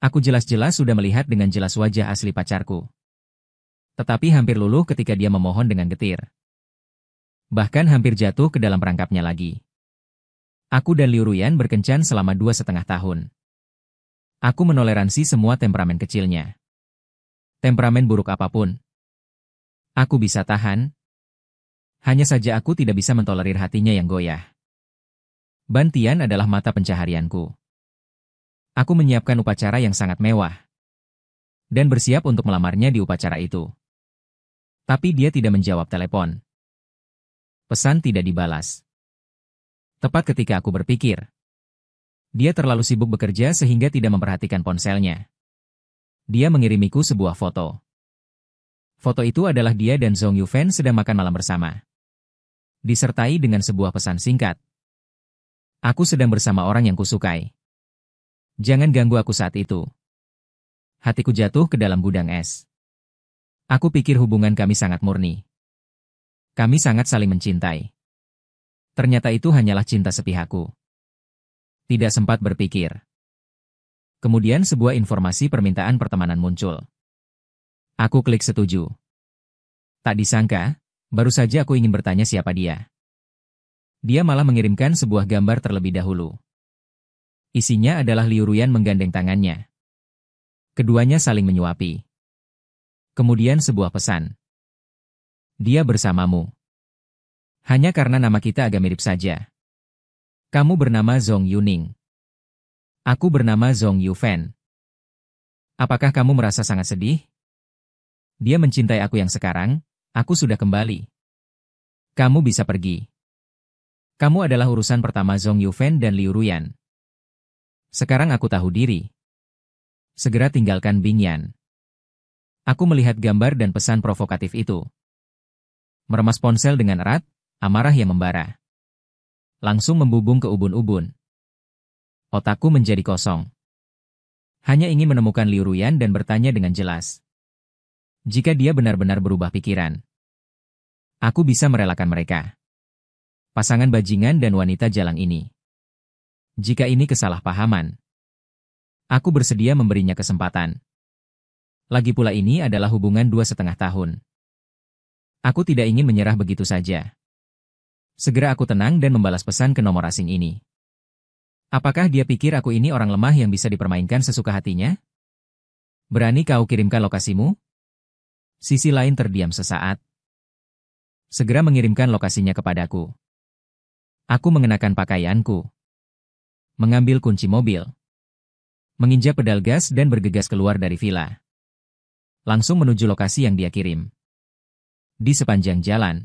Aku jelas-jelas sudah melihat dengan jelas wajah asli pacarku. Tetapi hampir luluh ketika dia memohon dengan getir. Bahkan hampir jatuh ke dalam perangkapnya lagi. Aku dan Liu Ruyan berkencan selama 2,5 tahun. Aku menoleransi semua temperamen kecilnya. Temperamen buruk apapun. Aku bisa tahan. Hanya saja aku tidak bisa mentolerir hatinya yang goyah. Ban Tian adalah mata pencaharianku. Aku menyiapkan upacara yang sangat mewah. Dan bersiap untuk melamarnya di upacara itu. Tapi dia tidak menjawab telepon. Pesan tidak dibalas. Tepat ketika aku berpikir. Dia terlalu sibuk bekerja sehingga tidak memperhatikan ponselnya. Dia mengirimiku sebuah foto. Foto itu adalah dia dan Zhong Yufan sedang makan malam bersama. Disertai dengan sebuah pesan singkat. Aku sedang bersama orang yang kusukai. Jangan ganggu aku saat itu. Hatiku jatuh ke dalam gudang es. Aku pikir hubungan kami sangat murni. Kami sangat saling mencintai. Ternyata itu hanyalah cinta sepihakku. Tidak sempat berpikir. Kemudian sebuah informasi permintaan pertemanan muncul. Aku klik setuju. Tak disangka, baru saja aku ingin bertanya siapa dia. Dia malah mengirimkan sebuah gambar terlebih dahulu. Isinya adalah Liu Ruyan menggandeng tangannya. Keduanya saling menyuapi. Kemudian sebuah pesan. Dia bersamamu. Hanya karena nama kita agak mirip saja. Kamu bernama Zhong Yuning. Aku bernama Zhong Yufan. Apakah kamu merasa sangat sedih? Dia mencintai aku yang sekarang, aku sudah kembali. Kamu bisa pergi. Kamu adalah urusan pertama Zhong Yufan dan Liu Ruyan. Sekarang aku tahu diri. Segera tinggalkan Bingyan. Aku melihat gambar dan pesan provokatif itu. Meremas ponsel dengan erat, amarah yang membara. Langsung membubung ke ubun-ubun. Otakku menjadi kosong. Hanya ingin menemukan Liu Ruyan dan bertanya dengan jelas. Jika dia benar-benar berubah pikiran. Aku bisa merelakan mereka. Pasangan bajingan dan wanita jalang ini. Jika ini kesalahpahaman. Aku bersedia memberinya kesempatan. Lagi pula ini adalah hubungan 2,5 tahun. Aku tidak ingin menyerah begitu saja. Segera aku tenang dan membalas pesan ke nomor asing ini. Apakah dia pikir aku ini orang lemah yang bisa dipermainkan sesuka hatinya? Berani kau kirimkan lokasimu? Sisi lain terdiam sesaat. Segera mengirimkan lokasinya kepadaku. Aku mengenakan pakaianku. Mengambil kunci mobil. Menginjak pedal gas dan bergegas keluar dari villa. Langsung menuju lokasi yang dia kirim. Di sepanjang jalan.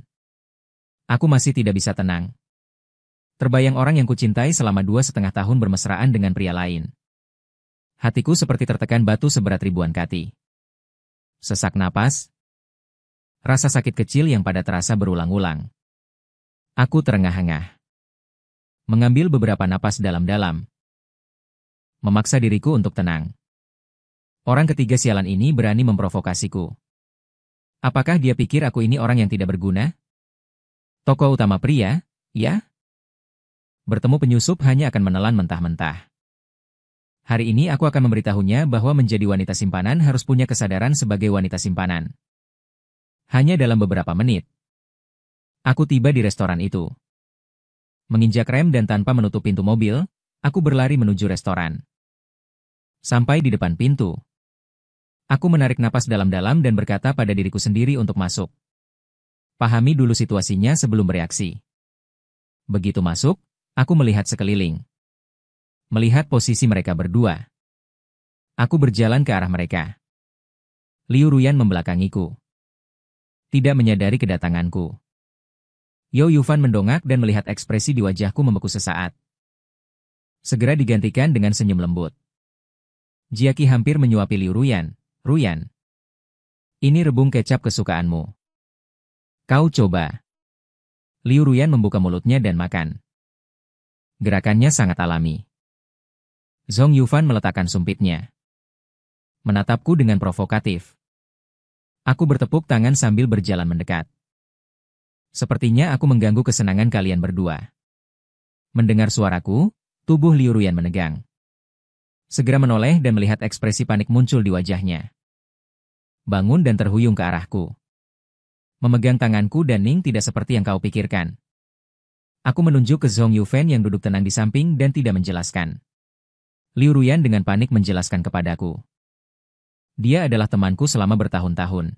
Aku masih tidak bisa tenang. Terbayang orang yang kucintai selama 2,5 tahun bermesraan dengan pria lain. Hatiku seperti tertekan batu seberat ribuan kati. Sesak napas. Rasa sakit kecil yang pada terasa berulang-ulang. Aku terengah-engah. Mengambil beberapa napas dalam-dalam. Memaksa diriku untuk tenang. Orang ketiga sialan ini berani memprovokasiku. Apakah dia pikir aku ini orang yang tidak berguna? Tokoh utama pria, ya? Bertemu penyusup hanya akan menelan mentah-mentah. Hari ini aku akan memberitahunya bahwa menjadi wanita simpanan harus punya kesadaran sebagai wanita simpanan. Hanya dalam beberapa menit. Aku tiba di restoran itu. Menginjak rem dan tanpa menutup pintu mobil, aku berlari menuju restoran. Sampai di depan pintu. Aku menarik napas dalam-dalam dan berkata pada diriku sendiri untuk masuk. Pahami dulu situasinya sebelum bereaksi. Begitu masuk, aku melihat sekeliling. Melihat posisi mereka berdua. Aku berjalan ke arah mereka. Liu Ruyan membelakangiku. Tidak menyadari kedatanganku. Yo Yufan mendongak dan melihat ekspresi di wajahku membeku sesaat. Segera digantikan dengan senyum lembut. Jiaki hampir menyuapi Liu Ruyan. Ruyan. Ini rebung kecap kesukaanmu. Kau coba. Liu Ruyan membuka mulutnya dan makan. Gerakannya sangat alami. Zhong Yufan meletakkan sumpitnya. Menatapku dengan provokatif. Aku bertepuk tangan sambil berjalan mendekat. Sepertinya aku mengganggu kesenangan kalian berdua. Mendengar suaraku, tubuh Liu Ruyan menegang. Segera menoleh dan melihat ekspresi panik muncul di wajahnya. Bangun dan terhuyung ke arahku. Memegang tanganku dan Ning tidak seperti yang kau pikirkan. Aku menunjuk ke Zhong Yufen yang duduk tenang di samping dan tidak menjelaskan. Liu Ruyan dengan panik menjelaskan kepadaku. Dia adalah temanku selama bertahun-tahun.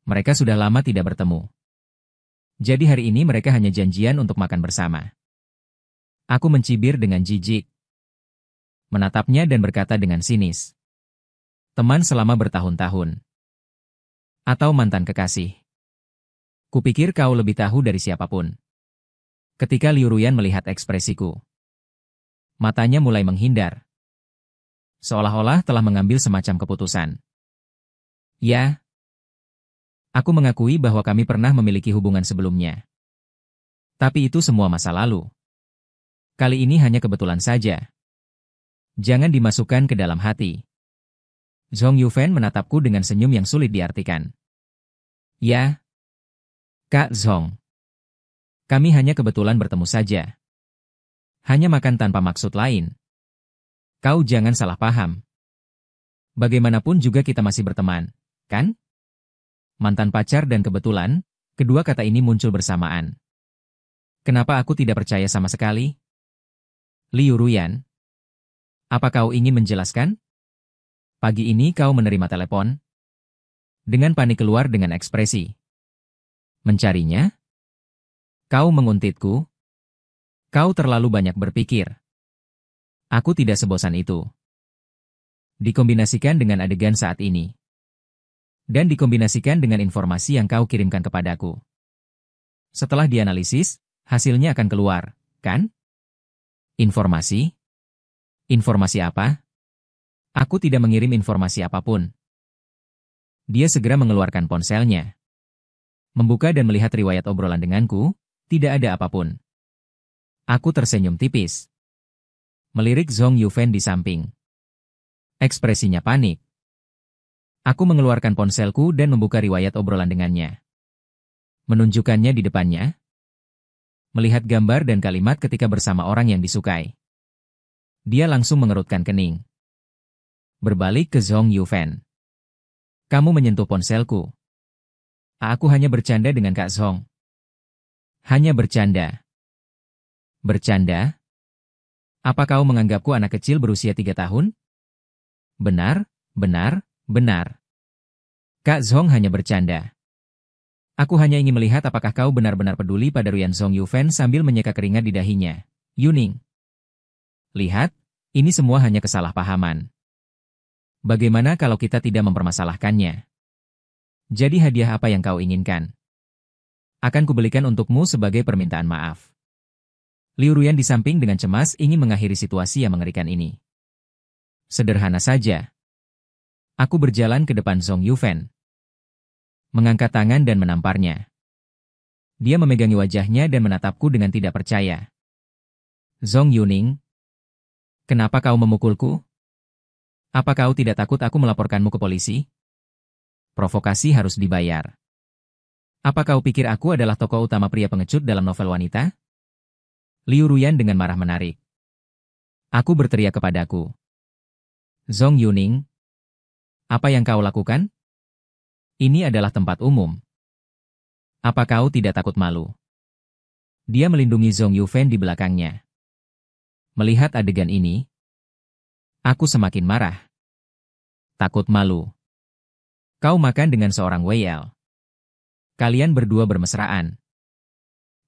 Mereka sudah lama tidak bertemu. Jadi hari ini mereka hanya janjian untuk makan bersama. Aku mencibir dengan jijik. Menatapnya dan berkata dengan sinis. Teman selama bertahun-tahun. Atau mantan kekasih. Kupikir kau lebih tahu dari siapapun. Ketika Liu Ruyan melihat ekspresiku. Matanya mulai menghindar. Seolah-olah telah mengambil semacam keputusan. Ya. Aku mengakui bahwa kami pernah memiliki hubungan sebelumnya. Tapi itu semua masa lalu. Kali ini hanya kebetulan saja. Jangan dimasukkan ke dalam hati. Zhong Yufen menatapku dengan senyum yang sulit diartikan. Ya. Kak Zhong. Kami hanya kebetulan bertemu saja. Hanya makan tanpa maksud lain. Kau jangan salah paham. Bagaimanapun juga kita masih berteman, kan? Mantan pacar dan kebetulan, kedua kata ini muncul bersamaan. Kenapa aku tidak percaya sama sekali? Liu Ruyan. Apa kau ingin menjelaskan? Pagi ini kau menerima telepon? Dengan panik keluar dengan ekspresi. Mencarinya? Kau menguntitku? Kau terlalu banyak berpikir. Aku tidak sebosan itu. Dikombinasikan dengan adegan saat ini. Dan dikombinasikan dengan informasi yang kau kirimkan kepadaku. Setelah dianalisis, hasilnya akan keluar, kan? Informasi? Informasi apa? Aku tidak mengirim informasi apapun. Dia segera mengeluarkan ponselnya. Membuka dan melihat riwayat obrolan denganku, tidak ada apapun. Aku tersenyum tipis. Melirik Zhong Yufen di samping. Ekspresinya panik. Aku mengeluarkan ponselku dan membuka riwayat obrolan dengannya. Menunjukkannya di depannya. Melihat gambar dan kalimat ketika bersama orang yang disukai. Dia langsung mengerutkan kening. Berbalik ke Zhong Yufen. Kamu menyentuh ponselku. Aku hanya bercanda dengan Kak Zhong. Hanya bercanda. Bercanda? Apa kau menganggapku anak kecil berusia 3 tahun? Benar, benar, benar. Kak Zhong hanya bercanda. Aku hanya ingin melihat apakah kau benar-benar peduli pada Ruyan Zhong Yufen sambil menyeka keringat di dahinya. Yuning. Lihat, ini semua hanya kesalahpahaman. Bagaimana kalau kita tidak mempermasalahkannya? Jadi hadiah apa yang kau inginkan? Akan kubelikan untukmu sebagai permintaan maaf. Liu Ruyan di samping dengan cemas ingin mengakhiri situasi yang mengerikan ini. Sederhana saja. Aku berjalan ke depan Zhong Yufen. Mengangkat tangan dan menamparnya. Dia memegangi wajahnya dan menatapku dengan tidak percaya. Zhong Yuning. Kenapa kau memukulku? Apa kau tidak takut aku melaporkanmu ke polisi? Provokasi harus dibayar. Apa kau pikir aku adalah tokoh utama pria pengecut dalam novel wanita? Liu Ruyan dengan marah menarik. Aku berteriak kepadaku. Zhong Yuning. Apa yang kau lakukan? Ini adalah tempat umum. Apa kau tidak takut malu? Dia melindungi Zhong Yufen di belakangnya. Melihat adegan ini, aku semakin marah. Takut malu. Kau makan dengan seorang WL. Kalian berdua bermesraan.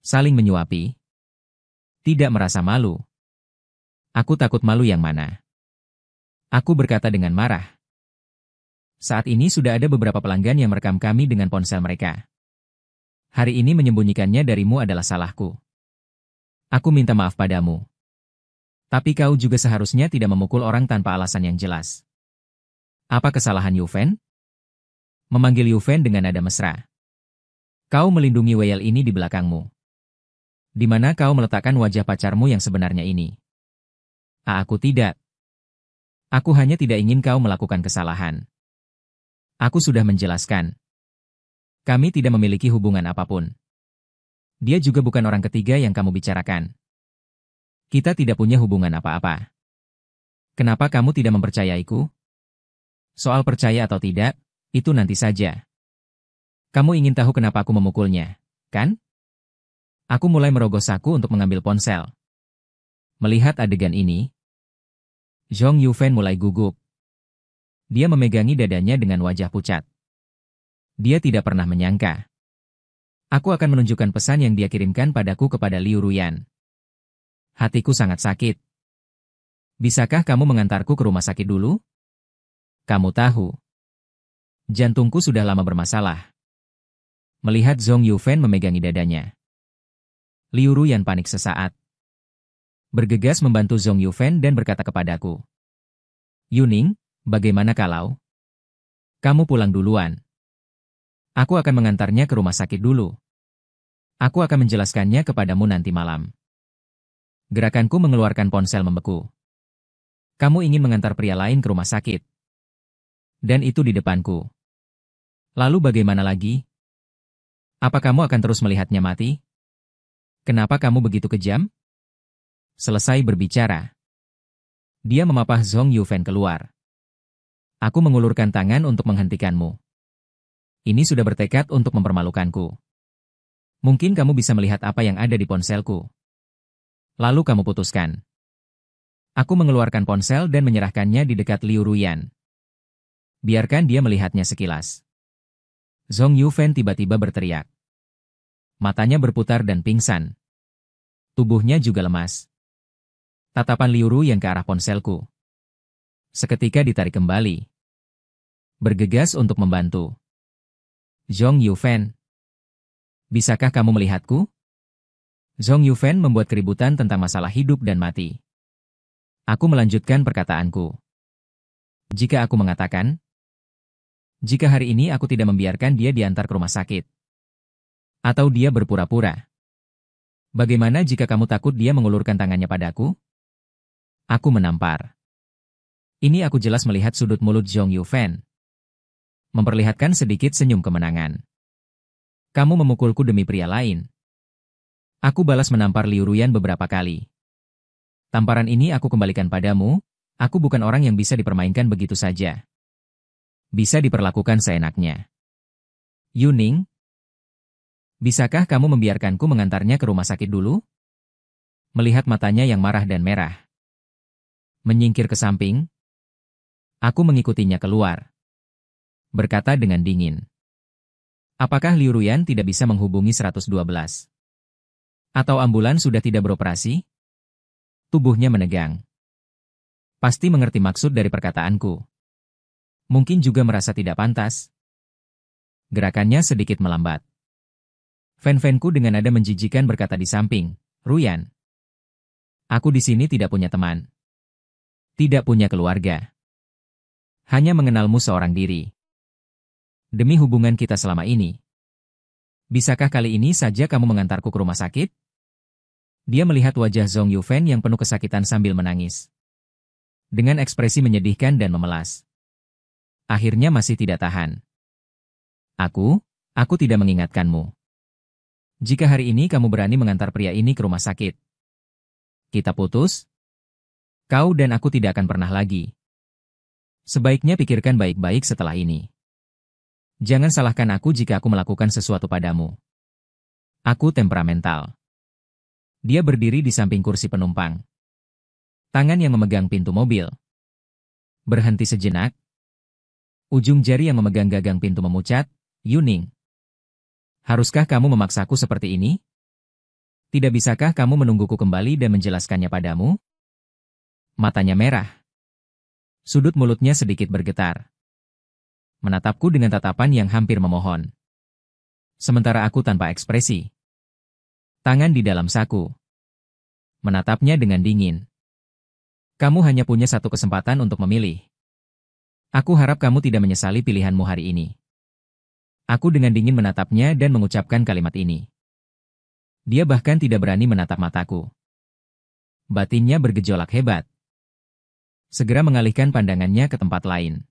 Saling menyuapi. Tidak merasa malu. Aku takut malu yang mana? Aku berkata dengan marah. Saat ini sudah ada beberapa pelanggan yang merekam kami dengan ponsel mereka. Hari ini menyembunyikannya darimu adalah salahku. Aku minta maaf padamu. Tapi kau juga seharusnya tidak memukul orang tanpa alasan yang jelas. Apa kesalahan Yufen? Memanggil Yufen dengan nada mesra. Kau melindungi WL ini di belakangmu. Di mana kau meletakkan wajah pacarmu yang sebenarnya ini? Aku tidak. Aku hanya tidak ingin kau melakukan kesalahan. Aku sudah menjelaskan. Kami tidak memiliki hubungan apapun. Dia juga bukan orang ketiga yang kamu bicarakan. Kita tidak punya hubungan apa-apa. Kenapa kamu tidak mempercayaiku? Soal percaya atau tidak, itu nanti saja. Kamu ingin tahu kenapa aku memukulnya, kan? Aku mulai merogoh saku untuk mengambil ponsel. Melihat adegan ini, Zhong Yufen mulai gugup. Dia memegangi dadanya dengan wajah pucat. Dia tidak pernah menyangka. Aku akan menunjukkan pesan yang dia kirimkan padaku kepada Liu Ruyan. Hatiku sangat sakit. Bisakah kamu mengantarku ke rumah sakit dulu? Kamu tahu. Jantungku sudah lama bermasalah. Melihat Zhong Yufen memegangi dadanya, Liu Ruyan panik sesaat. Bergegas membantu Zhong Yufen dan berkata kepadaku, Yuning, bagaimana kalau kamu pulang duluan? Aku akan mengantarnya ke rumah sakit dulu. Aku akan menjelaskannya kepadamu nanti malam. Gerakanku mengeluarkan ponsel membeku. Kamu ingin mengantar pria lain ke rumah sakit. Dan itu di depanku. Lalu bagaimana lagi? Apa kamu akan terus melihatnya mati? Kenapa kamu begitu kejam? Selesai berbicara, dia memapah Zhong Yufen keluar. Aku mengulurkan tangan untuk menghentikanmu. Ini sudah bertekad untuk mempermalukanku. Mungkin kamu bisa melihat apa yang ada di ponselku. Lalu kamu putuskan. Aku mengeluarkan ponsel dan menyerahkannya di dekat Liu Ruyan. Biarkan dia melihatnya sekilas. Zhong Yufen tiba-tiba berteriak. Matanya berputar dan pingsan. Tubuhnya juga lemas. Tatapan Liu Ruyan ke arah ponselku. Seketika ditarik kembali. Bergegas untuk membantu. Zhong Yufen, bisakah kamu melihatku? Zhong Yufen membuat keributan tentang masalah hidup dan mati. Aku melanjutkan perkataanku. Jika aku mengatakan, jika hari ini aku tidak membiarkan dia diantar ke rumah sakit, atau dia berpura-pura, bagaimana jika kamu takut dia mengulurkan tangannya padaku? Aku menampar. Ini aku jelas melihat sudut mulut Zhong Yufen. Memperlihatkan sedikit senyum kemenangan. Kamu memukulku demi pria lain. Aku balas menampar Liu Ruyan beberapa kali. Tamparan ini aku kembalikan padamu, aku bukan orang yang bisa dipermainkan begitu saja. Bisa diperlakukan seenaknya. Yuning, bisakah kamu membiarkanku mengantarnya ke rumah sakit dulu? Melihat matanya yang marah dan merah. Menyingkir ke samping, aku mengikutinya keluar. Berkata dengan dingin. Apakah Liu Ruyan tidak bisa menghubungi 112? Atau ambulans sudah tidak beroperasi? Tubuhnya menegang. Pasti mengerti maksud dari perkataanku. Mungkin juga merasa tidak pantas. Gerakannya sedikit melambat. Fan-fanku dengan nada menjijikan berkata di samping, Ruyan. Aku di sini tidak punya teman. Tidak punya keluarga. Hanya mengenalmu seorang diri. Demi hubungan kita selama ini. Bisakah kali ini saja kamu mengantarku ke rumah sakit? Dia melihat wajah Zhong Yufen yang penuh kesakitan sambil menangis. Dengan ekspresi menyedihkan dan memelas. Akhirnya masih tidak tahan. Aku tidak mengingatkanmu. Jika hari ini kamu berani mengantar pria ini ke rumah sakit, kita putus? Kau dan aku tidak akan pernah lagi. Sebaiknya pikirkan baik-baik setelah ini. Jangan salahkan aku jika aku melakukan sesuatu padamu. Aku temperamental. Dia berdiri di samping kursi penumpang. Tangan yang memegang pintu mobil. Berhenti sejenak. Ujung jari yang memegang gagang pintu memucat, Yuning. Haruskah kamu memaksaku seperti ini? Tidak bisakah kamu menungguku kembali dan menjelaskannya padamu? Matanya merah. Sudut mulutnya sedikit bergetar. Menatapku dengan tatapan yang hampir memohon. Sementara aku tanpa ekspresi. Tangan di dalam saku. Menatapnya dengan dingin. Kamu hanya punya satu kesempatan untuk memilih. Aku harap kamu tidak menyesali pilihanmu hari ini. Aku dengan dingin menatapnya dan mengucapkan kalimat ini. Dia bahkan tidak berani menatap mataku. Batinnya bergejolak hebat. Segera mengalihkan pandangannya ke tempat lain.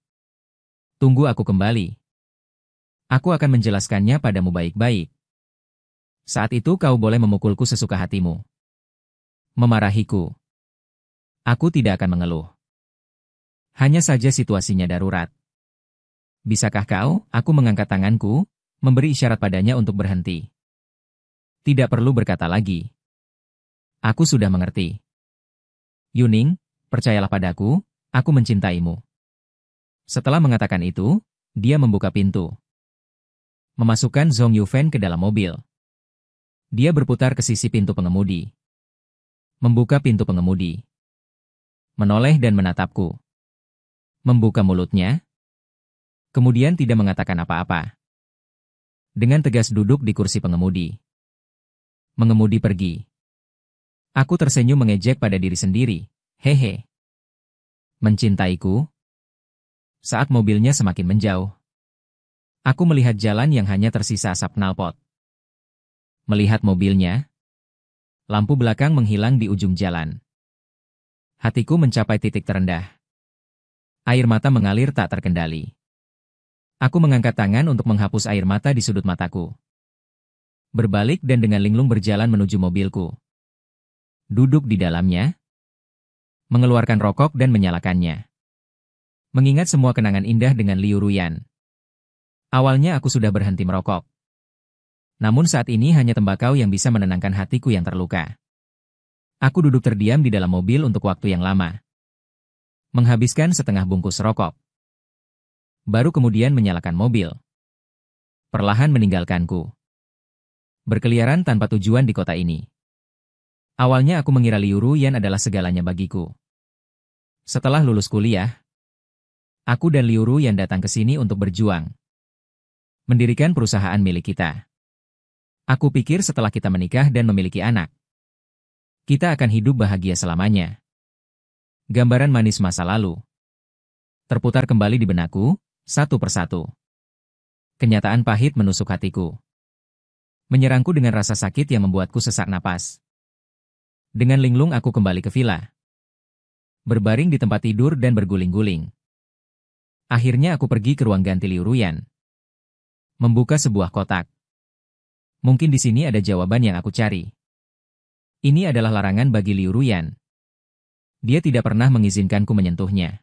Tunggu aku kembali. Aku akan menjelaskannya padamu baik-baik. Saat itu kau boleh memukulku sesuka hatimu. Memarahiku. Aku tidak akan mengeluh. Hanya saja situasinya darurat. Bisakah kau? Aku mengangkat tanganku, memberi isyarat padanya untuk berhenti. Tidak perlu berkata lagi. Aku sudah mengerti. Yuning, percayalah padaku, aku mencintaimu. Setelah mengatakan itu, dia membuka pintu. Memasukkan Zhong Yufan ke dalam mobil. Dia berputar ke sisi pintu pengemudi. Membuka pintu pengemudi. Menoleh dan menatapku. Membuka mulutnya. Kemudian tidak mengatakan apa-apa. Dengan tegas duduk di kursi pengemudi. Mengemudi pergi. Aku tersenyum mengejek pada diri sendiri. Hehe. Mencintaiku? Saat mobilnya semakin menjauh. Aku melihat jalan yang hanya tersisa asap knalpot. Melihat mobilnya. Lampu belakang menghilang di ujung jalan. Hatiku mencapai titik terendah. Air mata mengalir tak terkendali. Aku mengangkat tangan untuk menghapus air mata di sudut mataku. Berbalik dan dengan linglung berjalan menuju mobilku. Duduk di dalamnya. Mengeluarkan rokok dan menyalakannya. Mengingat semua kenangan indah dengan Liu Ruyan. Awalnya aku sudah berhenti merokok. Namun saat ini hanya tembakau yang bisa menenangkan hatiku yang terluka. Aku duduk terdiam di dalam mobil untuk waktu yang lama. Menghabiskan setengah bungkus rokok. Baru kemudian menyalakan mobil. Perlahan meninggalkanku. Berkeliaran tanpa tujuan di kota ini. Awalnya aku mengira Liu Ruyan adalah segalanya bagiku. Setelah lulus kuliah, aku dan Liu Ruyan datang ke sini untuk berjuang. Mendirikan perusahaan milik kita. Aku pikir setelah kita menikah dan memiliki anak, kita akan hidup bahagia selamanya. Gambaran manis masa lalu terputar kembali di benakku, satu persatu. Kenyataan pahit menusuk hatiku. Menyerangku dengan rasa sakit yang membuatku sesak napas. Dengan linglung aku kembali ke villa. Berbaring di tempat tidur dan berguling-guling. Akhirnya aku pergi ke ruang ganti Liu Ruyan. Membuka sebuah kotak. Mungkin di sini ada jawaban yang aku cari. Ini adalah larangan bagi Liu Ruyan. Dia tidak pernah mengizinkanku menyentuhnya.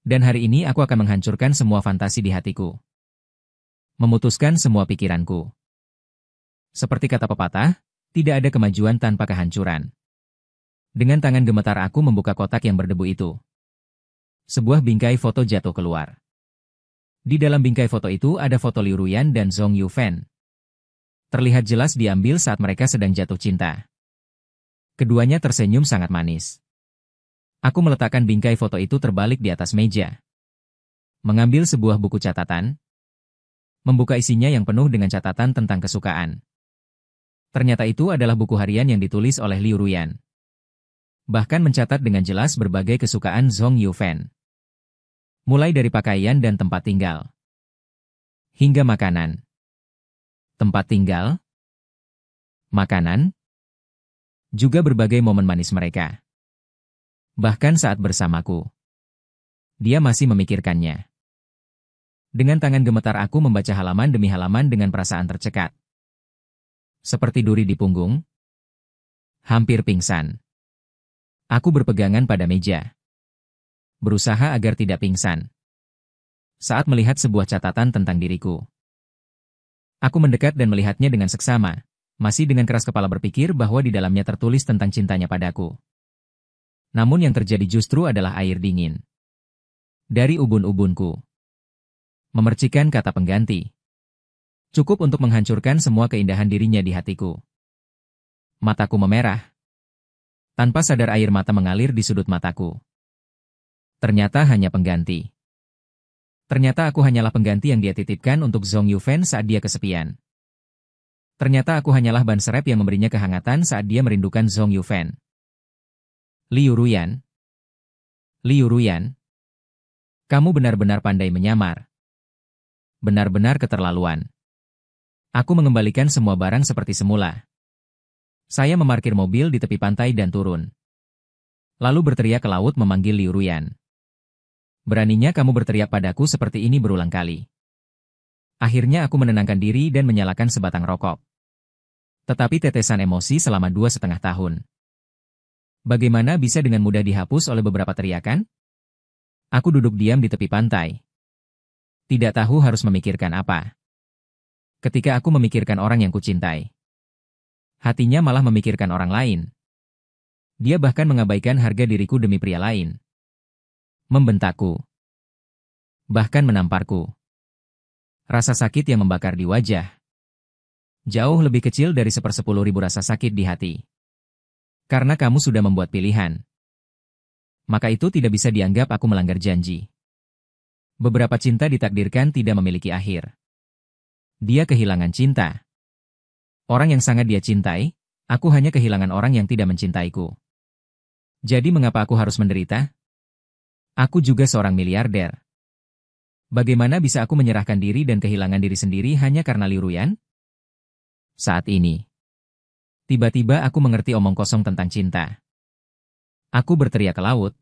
Dan hari ini aku akan menghancurkan semua fantasi di hatiku. Memutuskan semua pikiranku. Seperti kata pepatah, tidak ada kemajuan tanpa kehancuran. Dengan tangan gemetar aku membuka kotak yang berdebu itu. Sebuah bingkai foto jatuh keluar. Di dalam bingkai foto itu ada foto Liu Ruyan dan Zhong Yufan. Terlihat jelas diambil saat mereka sedang jatuh cinta. Keduanya tersenyum sangat manis. Aku meletakkan bingkai foto itu terbalik di atas meja. Mengambil sebuah buku catatan. Membuka isinya yang penuh dengan catatan tentang kesukaan. Ternyata itu adalah buku harian yang ditulis oleh Liu Ruyan. Bahkan mencatat dengan jelas berbagai kesukaan Zhong Yufan. Mulai dari pakaian dan tempat tinggal. Hingga makanan. Tempat tinggal. Makanan. Juga berbagai momen manis mereka. Bahkan saat bersamaku. Dia masih memikirkannya. Dengan tangan gemetar aku membaca halaman demi halaman dengan perasaan tercekat. Seperti duri di punggung. Hampir pingsan. Aku berpegangan pada meja. Berusaha agar tidak pingsan. Saat melihat sebuah catatan tentang diriku. Aku mendekat dan melihatnya dengan seksama. Masih dengan keras kepala berpikir bahwa di dalamnya tertulis tentang cintanya padaku. Namun yang terjadi justru adalah air dingin. Dari ubun-ubunku. Memercikan kata pengganti. Cukup untuk menghancurkan semua keindahan dirinya di hatiku. Mataku memerah. Tanpa sadar air mata mengalir di sudut mataku. Ternyata hanya pengganti. Ternyata aku hanyalah pengganti yang dia titipkan untuk Zhong Yufan saat dia kesepian. Ternyata aku hanyalah ban serep yang memberinya kehangatan saat dia merindukan Zhong Yufan. Liu Ruyan. Liu Ruyan. Kamu benar-benar pandai menyamar. Benar-benar keterlaluan. Aku mengembalikan semua barang seperti semula. Saya memarkir mobil di tepi pantai dan turun. Lalu berteriak ke laut memanggil Liu Ruyan. Beraninya kamu berteriak padaku seperti ini berulang kali. Akhirnya aku menenangkan diri dan menyalakan sebatang rokok. Tetapi tetesan emosi selama 2,5 tahun. Bagaimana bisa dengan mudah dihapus oleh beberapa teriakan? Aku duduk diam di tepi pantai. Tidak tahu harus memikirkan apa. Ketika aku memikirkan orang yang kucintai, hatinya malah memikirkan orang lain. Dia bahkan mengabaikan harga diriku demi pria lain. Membentakku. Bahkan menamparku. Rasa sakit yang membakar di wajah. Jauh lebih kecil dari 1/10.000 rasa sakit di hati. Karena kamu sudah membuat pilihan. Maka itu tidak bisa dianggap aku melanggar janji. Beberapa cinta ditakdirkan tidak memiliki akhir. Dia kehilangan cinta. Orang yang sangat dia cintai, aku hanya kehilangan orang yang tidak mencintaiku. Jadi mengapa aku harus menderita? Aku juga seorang miliarder. Bagaimana bisa aku menyerahkan diri dan kehilangan diri sendiri hanya karena Liu Ruyan? Saat ini, tiba-tiba aku mengerti omong kosong tentang cinta. Aku berteriak ke laut.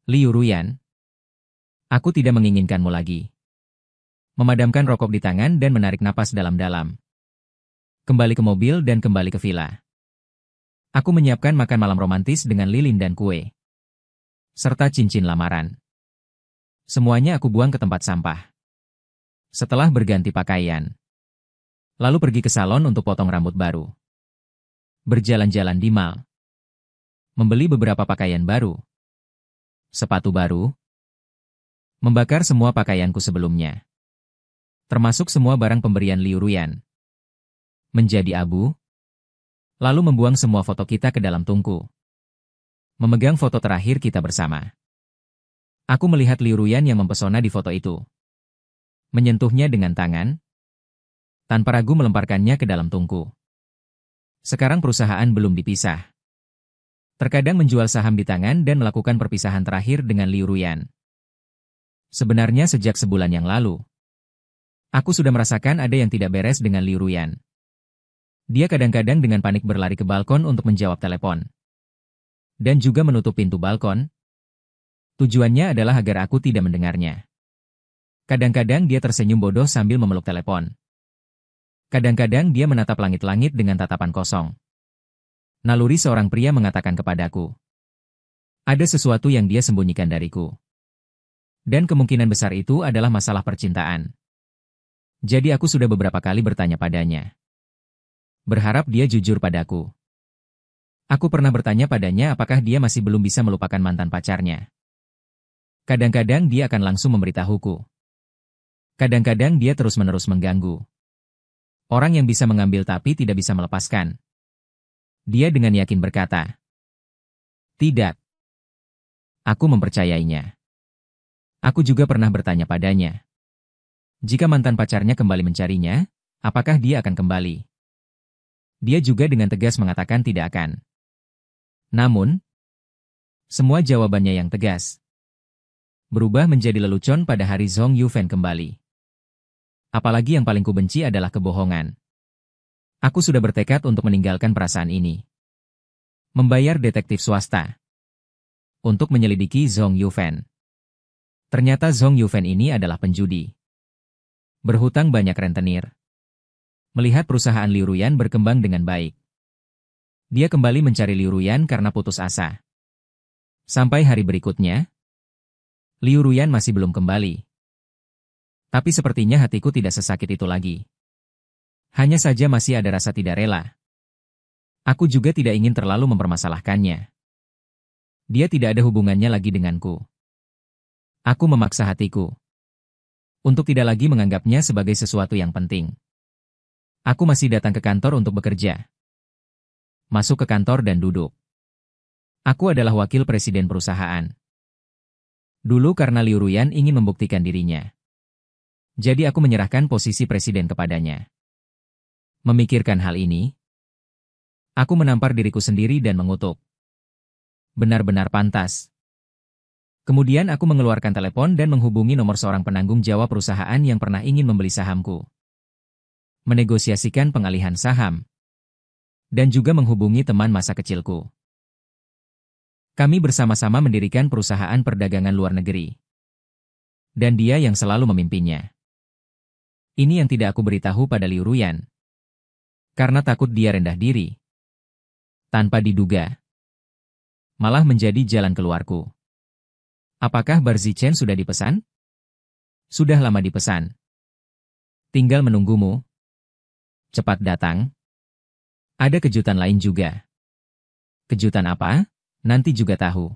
Liu Ruyan, aku tidak menginginkanmu lagi. Memadamkan rokok di tangan dan menarik napas dalam-dalam. Kembali ke mobil dan kembali ke villa. Aku menyiapkan makan malam romantis dengan lilin dan kue. Serta cincin lamaran. Semuanya aku buang ke tempat sampah. Setelah berganti pakaian. Lalu pergi ke salon untuk potong rambut baru. Berjalan-jalan di mall. Membeli beberapa pakaian baru. Sepatu baru. Membakar semua pakaianku sebelumnya. Termasuk semua barang pemberian Liu Ruyan. Menjadi abu. Lalu membuang semua foto kita ke dalam tungku. Memegang foto terakhir kita bersama. Aku melihat Liu Ruyan yang mempesona di foto itu. Menyentuhnya dengan tangan. Tanpa ragu melemparkannya ke dalam tungku. Sekarang perusahaan belum dipisah. Terkadang menjual saham di tangan dan melakukan perpisahan terakhir dengan Liu Ruyan. Sebenarnya sejak sebulan yang lalu. Aku sudah merasakan ada yang tidak beres dengan Liu Ruyan. Dia kadang-kadang dengan panik berlari ke balkon untuk menjawab telepon. Dan juga menutup pintu balkon. Tujuannya adalah agar aku tidak mendengarnya. Kadang-kadang dia tersenyum bodoh sambil memeluk telepon. Kadang-kadang dia menatap langit-langit dengan tatapan kosong. Naluri seorang pria mengatakan kepadaku. Ada sesuatu yang dia sembunyikan dariku. Dan kemungkinan besar itu adalah masalah percintaan. Jadi aku sudah beberapa kali bertanya padanya. Berharap dia jujur padaku. Aku pernah bertanya padanya apakah dia masih belum bisa melupakan mantan pacarnya. Kadang-kadang dia akan langsung memberitahuku. Kadang-kadang dia terus-menerus mengganggu. Orang yang bisa mengambil tapi tidak bisa melepaskan. Dia dengan yakin berkata, "Tidak." Aku mempercayainya. Aku juga pernah bertanya padanya. Jika mantan pacarnya kembali mencarinya, apakah dia akan kembali? Dia juga dengan tegas mengatakan tidak akan. Namun, semua jawabannya yang tegas berubah menjadi lelucon pada hari Zhong Yufan kembali. Apalagi yang paling kubenci adalah kebohongan. Aku sudah bertekad untuk meninggalkan perasaan ini. Membayar detektif swasta untuk menyelidiki Zhong Yufan. Ternyata Zhong Yufan ini adalah penjudi. Berhutang banyak rentenir. Melihat perusahaan Liu Ruyan berkembang dengan baik. Dia kembali mencari Liu Ruyan karena putus asa. Sampai hari berikutnya, Liu Ruyan masih belum kembali. Tapi sepertinya hatiku tidak sesakit itu lagi. Hanya saja masih ada rasa tidak rela. Aku juga tidak ingin terlalu mempermasalahkannya. Dia tidak ada hubungannya lagi denganku. Aku memaksa hatiku untuk tidak lagi menganggapnya sebagai sesuatu yang penting. Aku masih datang ke kantor untuk bekerja. Masuk ke kantor dan duduk. Aku adalah wakil presiden perusahaan. Dulu karena Liu Ruyan ingin membuktikan dirinya. Jadi aku menyerahkan posisi presiden kepadanya. Memikirkan hal ini, aku menampar diriku sendiri dan mengutuk. Benar-benar pantas. Kemudian aku mengeluarkan telepon dan menghubungi nomor seorang penanggung jawab perusahaan yang pernah ingin membeli sahamku. Menegosiasikan pengalihan saham. Dan juga menghubungi teman masa kecilku. Kami bersama-sama mendirikan perusahaan perdagangan luar negeri. Dan dia yang selalu memimpinnya. Ini yang tidak aku beritahu pada Liu Ruyan. Karena takut dia rendah diri. Tanpa diduga. Malah menjadi jalan keluarku. Apakah bar Zichen sudah dipesan? Sudah lama dipesan. Tinggal menunggumu. Cepat datang. Ada kejutan lain juga. Kejutan apa? Nanti juga tahu.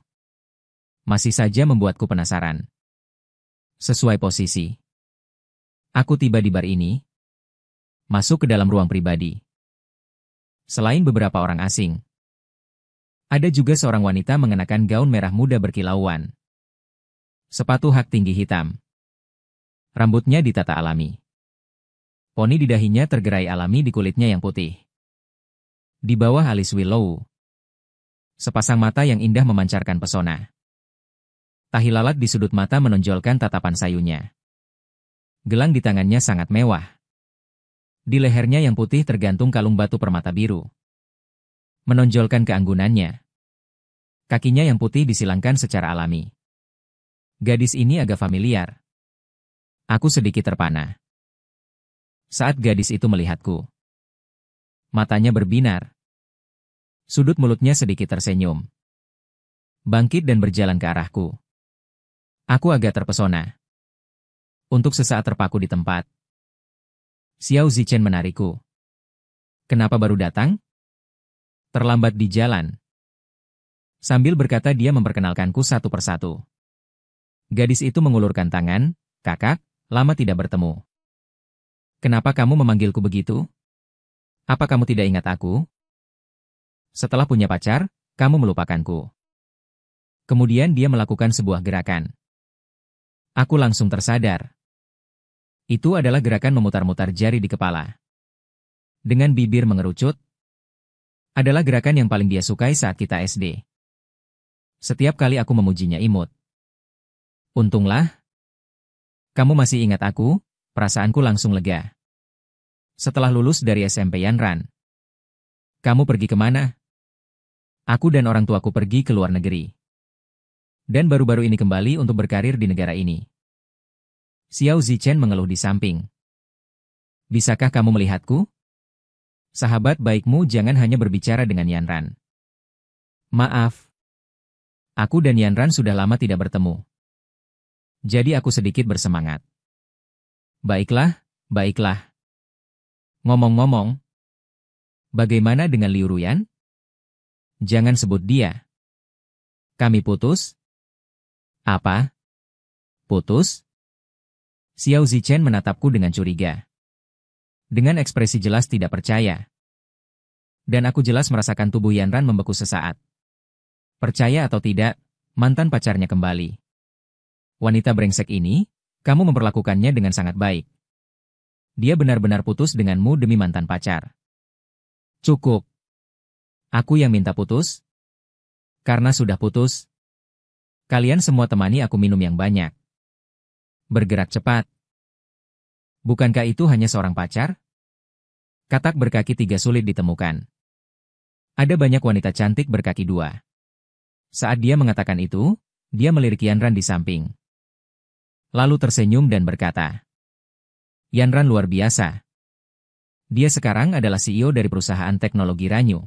Masih saja membuatku penasaran. Sesuai posisi. Aku tiba di bar ini. Masuk ke dalam ruang pribadi. Selain beberapa orang asing, ada juga seorang wanita mengenakan gaun merah muda berkilauan. Sepatu hak tinggi hitam. Rambutnya ditata alami. Poni di dahinya tergerai alami di kulitnya yang putih. Di bawah alis Willow, sepasang mata yang indah memancarkan pesona. Tahi lalat di sudut mata menonjolkan tatapan sayunya. Gelang di tangannya sangat mewah. Di lehernya yang putih tergantung kalung batu permata biru, menonjolkan keanggunannya. Kakinya yang putih disilangkan secara alami. Gadis ini agak familiar. Aku sedikit terpana saat gadis itu melihatku. Matanya berbinar. Sudut mulutnya sedikit tersenyum. Bangkit dan berjalan ke arahku. Aku agak terpesona. Untuk sesaat terpaku di tempat. Xiao Zichen menarikku. Kenapa baru datang? Terlambat di jalan. Sambil berkata dia memperkenalkanku satu persatu. Gadis itu mengulurkan tangan. Kakak, lama tidak bertemu. Kenapa kamu memanggilku begitu? Apa kamu tidak ingat aku? Setelah punya pacar, kamu melupakanku. Kemudian dia melakukan sebuah gerakan. Aku langsung tersadar. Itu adalah gerakan memutar-mutar jari di kepala. Dengan bibir mengerucut. Adalah gerakan yang paling dia sukai saat kita SD. Setiap kali aku memujinya imut. Untunglah. Kamu masih ingat aku? Perasaanku langsung lega. Setelah lulus dari SMP Yanran. Kamu pergi kemana? Aku dan orang tuaku pergi ke luar negeri. Dan baru-baru ini kembali untuk berkarir di negara ini. Xiao Zichen mengeluh di samping. Bisakah kamu melihatku? Sahabat baikmu jangan hanya berbicara dengan Yanran. Maaf. Aku dan Yanran sudah lama tidak bertemu. Jadi aku sedikit bersemangat. Baiklah, baiklah. Ngomong-ngomong, bagaimana dengan Liu Ruyan? Jangan sebut dia. Kami putus? Apa? Putus? Xiao Zichen menatapku dengan curiga. Dengan ekspresi jelas tidak percaya. Dan aku jelas merasakan tubuh Yanran membeku sesaat. Percaya atau tidak, mantan pacarnya kembali. Wanita brengsek ini, kamu memperlakukannya dengan sangat baik. Dia benar-benar putus denganmu demi mantan pacar. Cukup. Aku yang minta putus? Karena sudah putus. Kalian semua temani aku minum yang banyak. Bergerak cepat. Bukankah itu hanya seorang pacar? Katak berkaki 3 sulit ditemukan. Ada banyak wanita cantik berkaki 2. Saat dia mengatakan itu, dia melirik Yanran di samping. Lalu tersenyum dan berkata, Yanran luar biasa. Dia sekarang adalah CEO dari perusahaan teknologi Ranyu.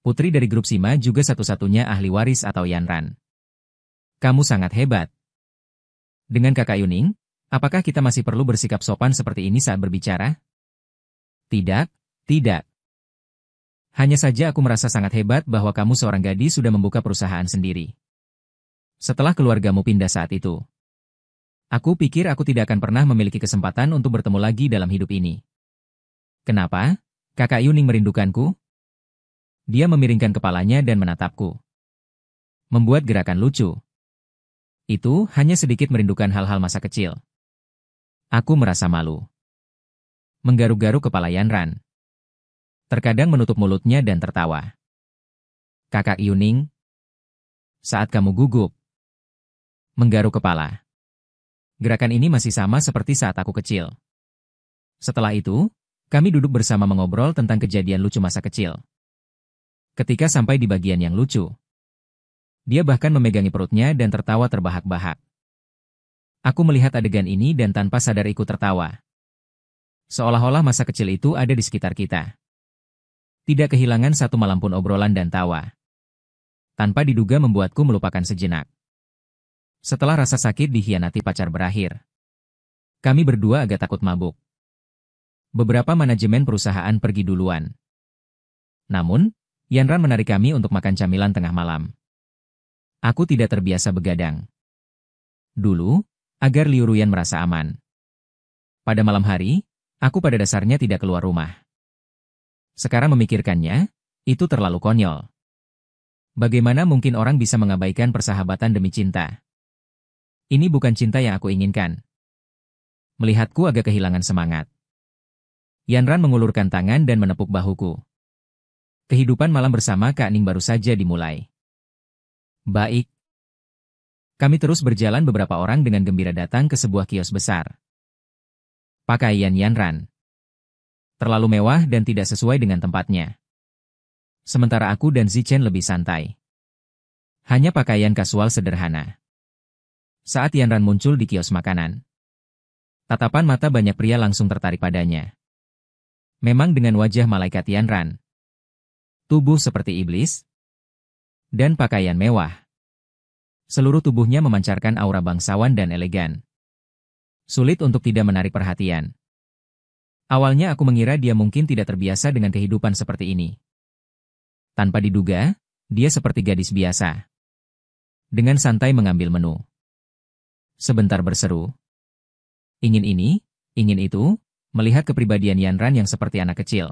Putri dari grup Sima juga satu-satunya ahli waris atau Yanran. Kamu sangat hebat. Dengan kakak Yuning, apakah kita masih perlu bersikap sopan seperti ini saat berbicara? Tidak, tidak. Hanya saja aku merasa sangat hebat bahwa kamu seorang gadis sudah membuka perusahaan sendiri. Setelah keluargamu pindah saat itu. Aku pikir aku tidak akan pernah memiliki kesempatan untuk bertemu lagi dalam hidup ini. Kenapa? Kakak Yuning merindukanku? Dia memiringkan kepalanya dan menatapku. Membuat gerakan lucu. Itu hanya sedikit merindukan hal-hal masa kecil. Aku merasa malu. Menggaruk-garuk kepala Yanran. Terkadang menutup mulutnya dan tertawa. Kakak Yuning, saat kamu gugup. Menggaruk kepala. Gerakan ini masih sama seperti saat aku kecil. Setelah itu, kami duduk bersama mengobrol tentang kejadian lucu masa kecil. Ketika sampai di bagian yang lucu, dia bahkan memegangi perutnya dan tertawa terbahak-bahak. Aku melihat adegan ini dan tanpa sadar ikut tertawa. Seolah-olah masa kecil itu ada di sekitar kita. Tidak kehilangan satu malam pun obrolan dan tawa. Tanpa diduga membuatku melupakan sejenak. Setelah rasa sakit dikhianati pacar berakhir, kami berdua agak takut mabuk. Beberapa manajemen perusahaan pergi duluan. Namun, Yanran menarik kami untuk makan camilan tengah malam. Aku tidak terbiasa begadang. Dulu, agar Liu Ruyan merasa aman. Pada malam hari, aku pada dasarnya tidak keluar rumah. Sekarang memikirkannya, itu terlalu konyol. Bagaimana mungkin orang bisa mengabaikan persahabatan demi cinta? Ini bukan cinta yang aku inginkan. Melihatku agak kehilangan semangat. Yanran mengulurkan tangan dan menepuk bahuku. Kehidupan malam bersama Kak Ning baru saja dimulai. Baik. Kami terus berjalan, beberapa orang dengan gembira datang ke sebuah kios besar. Pakaian Yanran terlalu mewah dan tidak sesuai dengan tempatnya. Sementara aku dan Zichen lebih santai. Hanya pakaian kasual sederhana. Saat Yanran muncul di kios makanan, tatapan mata banyak pria langsung tertarik padanya. Memang dengan wajah malaikat Yanran, tubuh seperti iblis, dan pakaian mewah. Seluruh tubuhnya memancarkan aura bangsawan dan elegan. Sulit untuk tidak menarik perhatian. Awalnya aku mengira dia mungkin tidak terbiasa dengan kehidupan seperti ini. Tanpa diduga, dia seperti gadis biasa. Dengan santai mengambil menu. Sebentar berseru. Ingin ini, ingin itu, melihat kepribadian Yanran yang seperti anak kecil.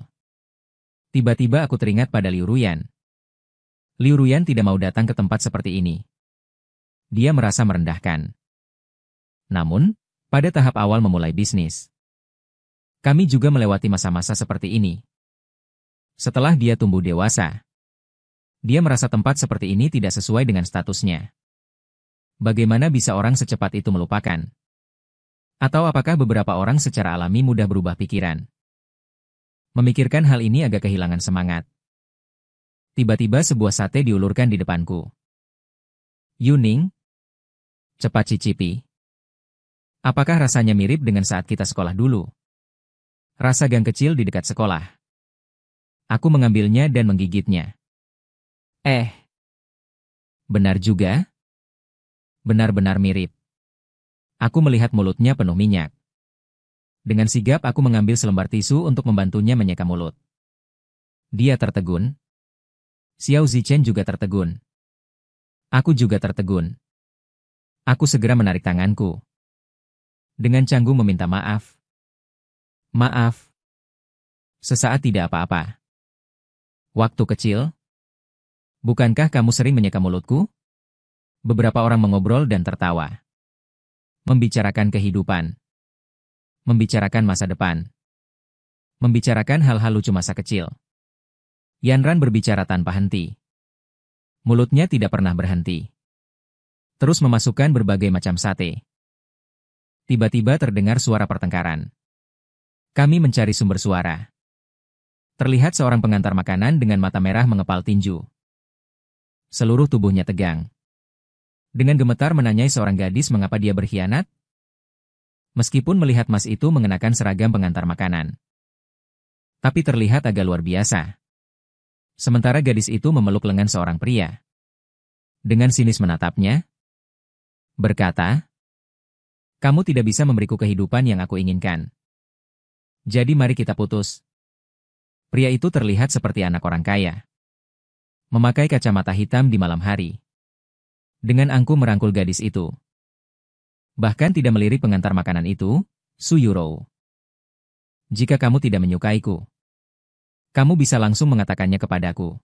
Tiba-tiba aku teringat pada Liu Ruyan. Liu Ruyan tidak mau datang ke tempat seperti ini. Dia merasa merendahkan. Namun, pada tahap awal memulai bisnis, kami juga melewati masa-masa seperti ini. Setelah dia tumbuh dewasa, dia merasa tempat seperti ini tidak sesuai dengan statusnya. Bagaimana bisa orang secepat itu melupakan? Atau apakah beberapa orang secara alami mudah berubah pikiran? Memikirkan hal ini agak kehilangan semangat. Tiba-tiba sebuah sate diulurkan di depanku. Yuning, cepat cicipi. Apakah rasanya mirip dengan saat kita sekolah dulu? Rasa gang kecil di dekat sekolah. Aku mengambilnya dan menggigitnya. Benar juga. Benar-benar mirip. Aku melihat mulutnya penuh minyak. Dengan sigap aku mengambil selembar tisu untuk membantunya menyeka mulut. Dia tertegun. Xiao Zichen juga tertegun. Aku juga tertegun. Aku segera menarik tanganku. Dengan canggung meminta maaf. Maaf. Sesaat tidak apa-apa. Waktu kecil. Bukankah kamu sering menyeka mulutku? Beberapa orang mengobrol dan tertawa. Membicarakan kehidupan. Membicarakan masa depan. Membicarakan hal-hal lucu masa kecil. Yanran berbicara tanpa henti. Mulutnya tidak pernah berhenti. Terus memasukkan berbagai macam sate. Tiba-tiba terdengar suara pertengkaran. Kami mencari sumber suara. Terlihat seorang pengantar makanan dengan mata merah mengepal tinju. Seluruh tubuhnya tegang. Dengan gemetar menanyai seorang gadis mengapa dia berkhianat. Meskipun melihat mas itu mengenakan seragam pengantar makanan. Tapi terlihat agak luar biasa. Sementara gadis itu memeluk lengan seorang pria. Dengan sinis menatapnya. Berkata, kamu tidak bisa memberiku kehidupan yang aku inginkan. Jadi mari kita putus. Pria itu terlihat seperti anak orang kaya. Memakai kacamata hitam di malam hari. Dengan angkuh merangkul gadis itu. Bahkan tidak melirik pengantar makanan itu, Su Yurou. Jika kamu tidak menyukaiku, kamu bisa langsung mengatakannya kepadaku.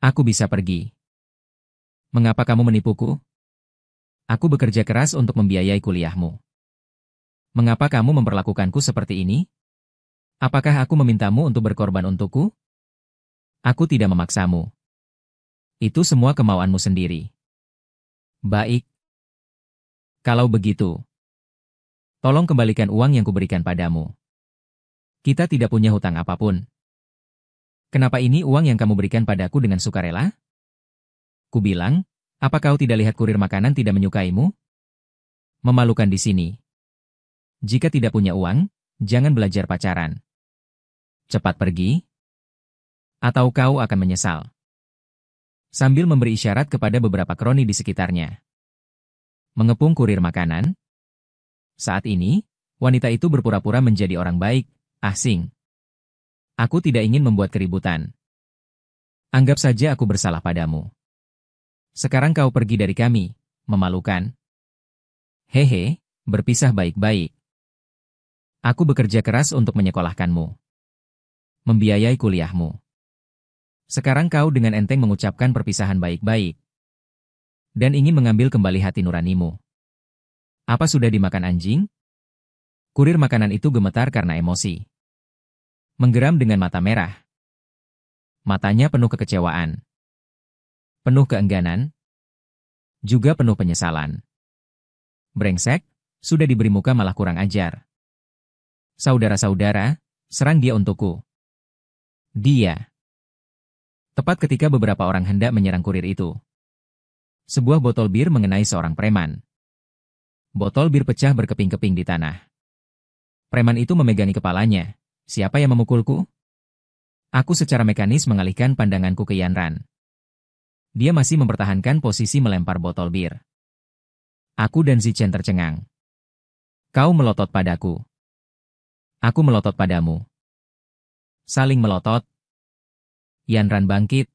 Aku bisa pergi. Mengapa kamu menipuku? Aku bekerja keras untuk membiayai kuliahmu. Mengapa kamu memperlakukanku seperti ini? Apakah aku memintamu untuk berkorban untukku? Aku tidak memaksamu. Itu semua kemauanmu sendiri. Baik. Kalau begitu, tolong kembalikan uang yang kuberikan padamu. Kita tidak punya hutang apapun. Kenapa ini uang yang kamu berikan padaku dengan sukarela? Kubilang, apa kau tidak lihat kurir makanan tidak menyukaimu? Memalukan di sini. Jika tidak punya uang, jangan belajar pacaran. Cepat pergi, atau kau akan menyesal. Sambil memberi isyarat kepada beberapa kroni di sekitarnya. Mengepung kurir makanan? Saat ini, wanita itu berpura-pura menjadi orang baik, asing. Aku tidak ingin membuat keributan. Anggap saja aku bersalah padamu. Sekarang kau pergi dari kami, memalukan. Hehe, berpisah baik-baik. Aku bekerja keras untuk menyekolahkanmu. Membiayai kuliahmu. Sekarang kau dengan enteng mengucapkan perpisahan baik-baik. Dan ingin mengambil kembali hati nuranimu. Apa sudah dimakan anjing? Kurir makanan itu gemetar karena emosi. Menggeram dengan mata merah. Matanya penuh kekecewaan. Penuh keengganan. Juga penuh penyesalan. Brengsek, sudah diberi muka malah kurang ajar. Saudara-saudara, serang dia untukku. Dia. Tepat ketika beberapa orang hendak menyerang kurir itu. Sebuah botol bir mengenai seorang preman. Botol bir pecah berkeping-keping di tanah. Preman itu memegangi kepalanya. Siapa yang memukulku? Aku secara mekanis mengalihkan pandanganku ke Yanran. Dia masih mempertahankan posisi melempar botol bir. Aku dan Zichen tercengang. Kau melotot padaku. Aku melotot padamu. Saling melotot. Yanran bangkit.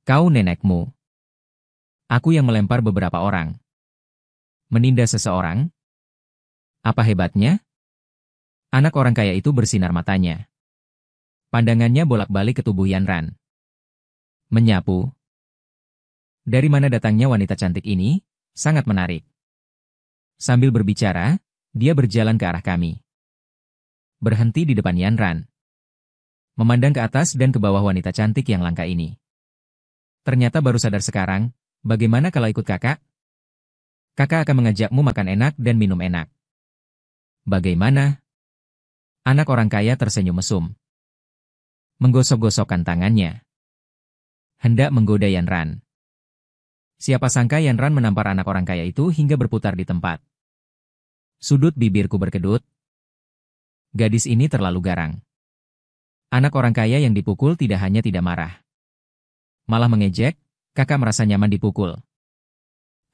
Kau nenekmu. Aku yang melempar beberapa orang. Menindas seseorang? Apa hebatnya? Anak orang kaya itu bersinar matanya. Pandangannya bolak-balik ke tubuh Yanran. Menyapu. Dari mana datangnya wanita cantik ini? Sangat menarik. Sambil berbicara, dia berjalan ke arah kami. Berhenti di depan Yanran. Memandang ke atas dan ke bawah wanita cantik yang langka ini. Ternyata baru sadar sekarang, bagaimana kalau ikut kakak? Kakak akan mengajakmu makan enak dan minum enak. Bagaimana? Anak orang kaya tersenyum mesum. Menggosok-gosokkan tangannya. Hendak menggoda Yanran. Siapa sangka Yanran menampar anak orang kaya itu hingga berputar di tempat. Sudut bibirku berkedut. Gadis ini terlalu garang. Anak orang kaya yang dipukul tidak hanya tidak marah. Malah mengejek, kakak merasa nyaman dipukul.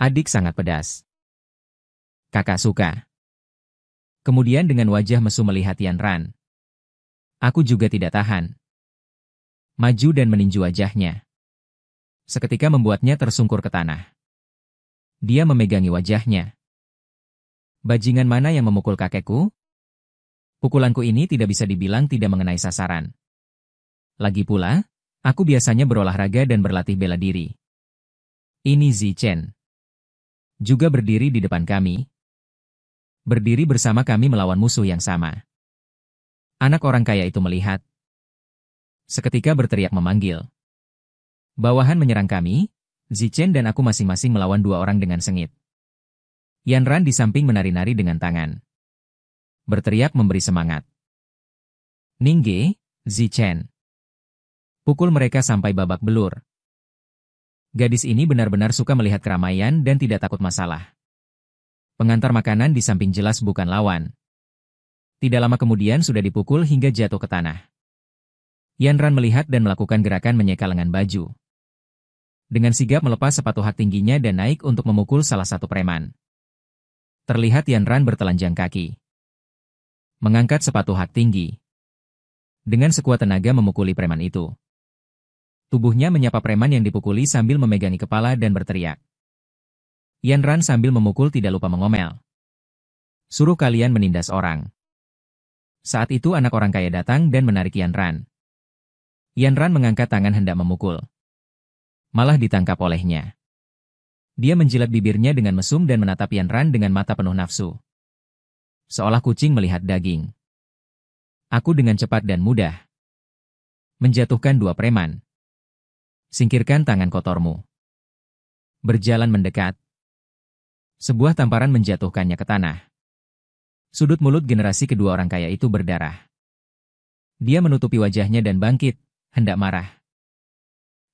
Adik sangat pedas. Kakak suka. Kemudian dengan wajah mesum melihat Yanran. Aku juga tidak tahan. Maju dan meninju wajahnya. Seketika membuatnya tersungkur ke tanah. Dia memegangi wajahnya. Bajingan mana yang memukul kakekku? Pukulanku ini tidak bisa dibilang tidak mengenai sasaran. Lagi pula, aku biasanya berolahraga dan berlatih bela diri. Ini Zichen. Juga berdiri di depan kami. Berdiri bersama kami melawan musuh yang sama. Anak orang kaya itu melihat. Seketika berteriak memanggil. Bawahan menyerang kami, Zichen dan aku masing-masing melawan dua orang dengan sengit. Yanran di samping menari-nari dengan tangan. Berteriak memberi semangat. Ningge, Zichen. Pukul mereka sampai babak belur. Gadis ini benar-benar suka melihat keramaian dan tidak takut masalah. Pengantar makanan di samping jelas bukan lawan. Tidak lama kemudian sudah dipukul hingga jatuh ke tanah. Yanran melihat dan melakukan gerakan menyeka lengan baju. Dengan sigap melepas sepatu hak tingginya dan naik untuk memukul salah satu preman. Terlihat Yanran bertelanjang kaki. Mengangkat sepatu hak tinggi. Dengan sekuat tenaga memukuli preman itu. Tubuhnya menyapa preman yang dipukuli sambil memegangi kepala dan berteriak. Yanran sambil memukul tidak lupa mengomel. Suruh kalian menindas orang. Saat itu anak orang kaya datang dan menarik Yanran. Yanran mengangkat tangan hendak memukul. Malah ditangkap olehnya. Dia menjilat bibirnya dengan mesum dan menatap Yanran dengan mata penuh nafsu. Seolah kucing melihat daging. Aku dengan cepat dan mudah menjatuhkan dua preman. Singkirkan tangan kotormu. Berjalan mendekat. Sebuah tamparan menjatuhkannya ke tanah. Sudut mulut generasi kedua orang kaya itu berdarah. Dia menutupi wajahnya dan bangkit, hendak marah.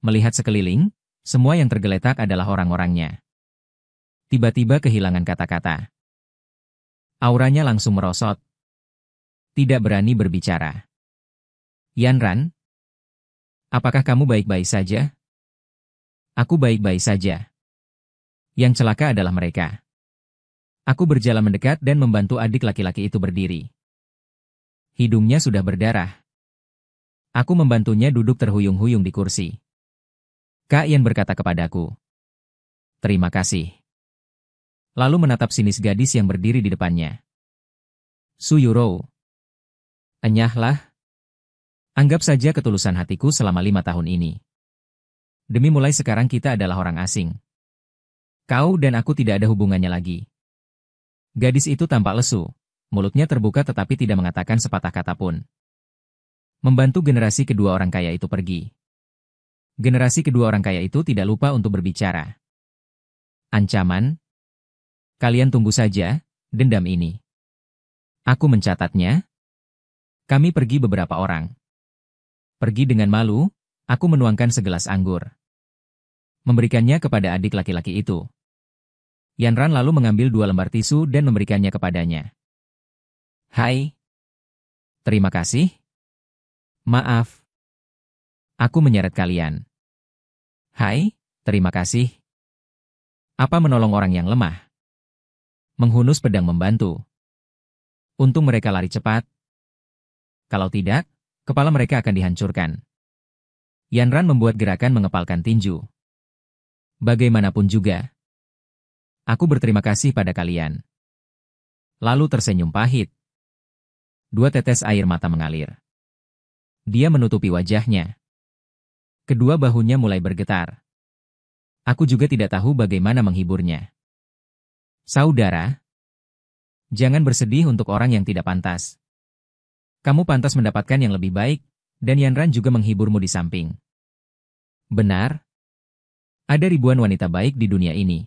Melihat sekeliling, semua yang tergeletak adalah orang-orangnya. Tiba-tiba kehilangan kata-kata. Auranya langsung merosot. Tidak berani berbicara. Yanran, apakah kamu baik-baik saja? Aku baik-baik saja. Yang celaka adalah mereka. Aku berjalan mendekat dan membantu adik laki-laki itu berdiri. Hidungnya sudah berdarah. Aku membantunya duduk terhuyung-huyung di kursi. Kak Ian berkata kepadaku, "Terima kasih." Lalu menatap sinis gadis yang berdiri di depannya. Su Yuro. Enyahlah. Anggap saja ketulusan hatiku selama 5 tahun ini. Demi mulai sekarang kita adalah orang asing. Kau dan aku tidak ada hubungannya lagi. Gadis itu tampak lesu. Mulutnya terbuka tetapi tidak mengatakan sepatah kata pun. Membantu generasi kedua orang kaya itu pergi. Generasi kedua orang kaya itu tidak lupa untuk berbicara. Ancaman? Kalian tunggu saja, dendam ini. Aku mencatatnya. Kami pergi beberapa orang. Pergi dengan malu, aku menuangkan segelas anggur. Memberikannya kepada adik laki-laki itu. Yanran lalu mengambil 2 lembar tisu dan memberikannya kepadanya. Hai. Terima kasih. Maaf. Aku menyeret kalian. Hai, terima kasih. Apa menolong orang yang lemah? Menghunus pedang membantu. Untung mereka lari cepat. Kalau tidak, kepala mereka akan dihancurkan. Yanran membuat gerakan mengepalkan tinju. Bagaimanapun juga, aku berterima kasih pada kalian. Lalu tersenyum pahit. 2 tetes air mata mengalir. Dia menutupi wajahnya. Kedua bahunya mulai bergetar. Aku juga tidak tahu bagaimana menghiburnya. Saudara, jangan bersedih untuk orang yang tidak pantas. Kamu pantas mendapatkan yang lebih baik, dan Yanran juga menghiburmu di samping. Benar? Ada ribuan wanita baik di dunia ini.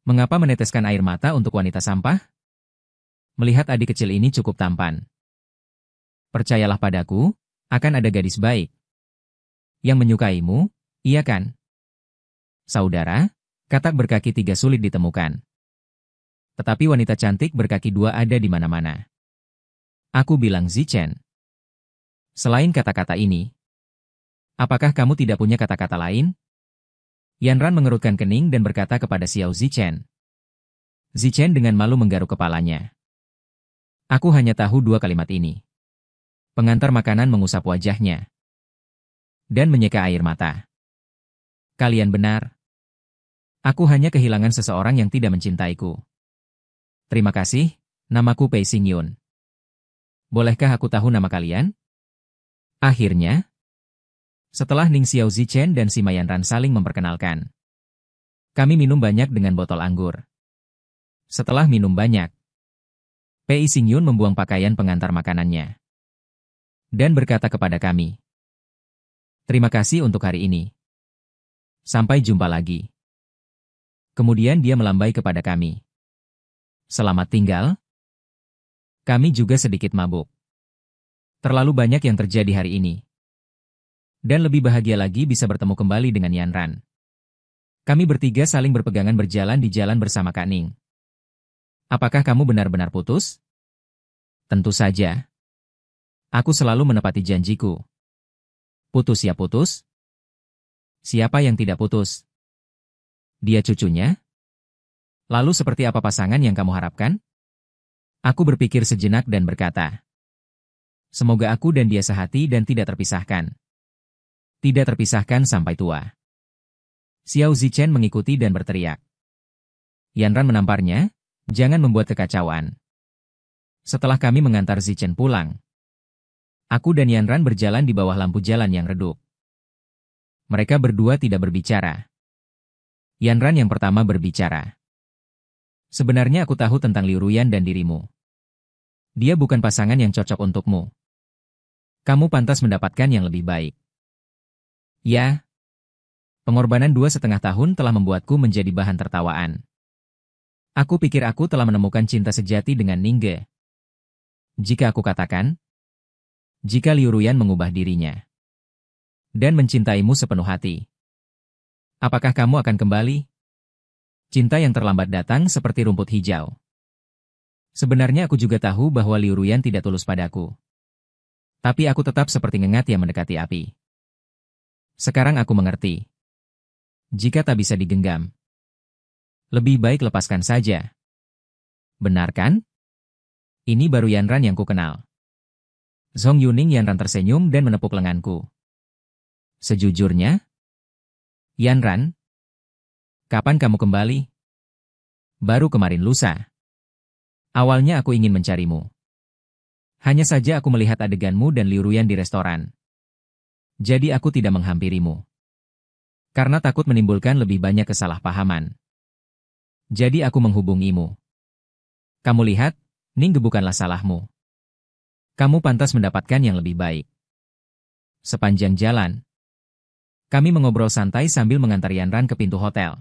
Mengapa meneteskan air mata untuk wanita sampah? Melihat adik kecil ini cukup tampan. Percayalah padaku, akan ada gadis baik. Yang menyukaimu, iya kan? Saudara, katak berkaki 3 sulit ditemukan. Tetapi wanita cantik berkaki 2 ada di mana-mana. Aku bilang Zichen. Selain kata-kata ini, apakah kamu tidak punya kata-kata lain? Yanran mengerutkan kening dan berkata kepada Xiao Zichen. Zichen dengan malu menggaruk kepalanya. Aku hanya tahu 2 kalimat ini. Pengantar makanan mengusap wajahnya. Dan menyeka air mata. Kalian benar. Aku hanya kehilangan seseorang yang tidak mencintaiku. Terima kasih, namaku Pei Xingyun. Bolehkah aku tahu nama kalian? Akhirnya, setelah Ning Xiao Zichen dan Sima Yanran saling memperkenalkan, kami minum banyak dengan botol anggur. Setelah minum banyak, Pei Xingyun membuang pakaian pengantar makanannya. Dan berkata kepada kami, "Terima kasih untuk hari ini. Sampai jumpa lagi." Kemudian dia melambai kepada kami. Selamat tinggal. Kami juga sedikit mabuk. Terlalu banyak yang terjadi hari ini. Dan lebih bahagia lagi bisa bertemu kembali dengan Yanran. Kami bertiga saling berpegangan berjalan di jalan bersama Kak Ning. Apakah kamu benar-benar putus? Tentu saja. Aku selalu menepati janjiku. Putus ya putus. Siapa yang tidak putus? Dia cucunya? Lalu seperti apa pasangan yang kamu harapkan? Aku berpikir sejenak dan berkata, semoga aku dan dia sehati dan tidak terpisahkan. Tidak terpisahkan sampai tua. Xiao Zichen mengikuti dan berteriak. Yanran menamparnya, jangan membuat kekacauan. Setelah kami mengantar Zichen pulang, aku dan Yanran berjalan di bawah lampu jalan yang redup. Mereka berdua tidak berbicara. Yanran yang pertama berbicara. Sebenarnya aku tahu tentang Liu Ruyan dan dirimu. Dia bukan pasangan yang cocok untukmu. Kamu pantas mendapatkan yang lebih baik. Ya. Pengorbanan 2,5 tahun telah membuatku menjadi bahan tertawaan. Aku pikir aku telah menemukan cinta sejati dengan Ningge. Jika aku katakan, jika Liu Ruyan mengubah dirinya dan mencintaimu sepenuh hati, apakah kamu akan kembali? Cinta yang terlambat datang seperti rumput hijau. Sebenarnya aku juga tahu bahwa Liu Ruyan tidak tulus padaku. Tapi aku tetap seperti ngengat yang mendekati api. Sekarang aku mengerti. Jika tak bisa digenggam, Lebih baik lepaskan saja. Benar kan? Ini baru Yanran yang ku kenal. Zhong Yuning. Yanran tersenyum dan menepuk lenganku. Sejujurnya? Yanran? Kapan kamu kembali? Baru kemarin lusa. Awalnya aku ingin mencarimu. Hanya saja aku melihat adeganmu dan Liu Ruyan di restoran. Jadi aku tidak menghampirimu. Karena takut menimbulkan lebih banyak kesalahpahaman. Jadi aku menghubungimu. Kamu lihat, Ning bukanlah salahmu. Kamu pantas mendapatkan yang lebih baik. Sepanjang jalan, kami mengobrol santai sambil mengantar Yanran ke pintu hotel.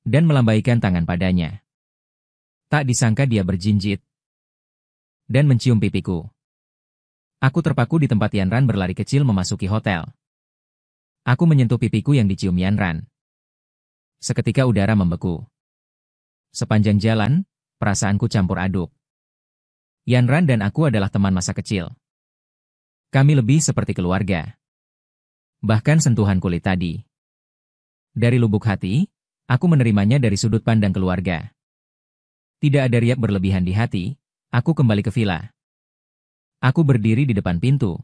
Dan melambaikan tangan padanya. Tak disangka dia berjinjit. Dan mencium pipiku. Aku terpaku di tempat Yanran berlari kecil memasuki hotel. Aku menyentuh pipiku yang dicium Yanran. Seketika udara membeku. Sepanjang jalan, perasaanku campur aduk. Yanran dan aku adalah teman masa kecil. Kami lebih seperti keluarga. Bahkan sentuhan kulit tadi. Dari lubuk hati, aku menerimanya dari sudut pandang keluarga. Tidak ada riak berlebihan di hati, aku kembali ke villa. Aku berdiri di depan pintu.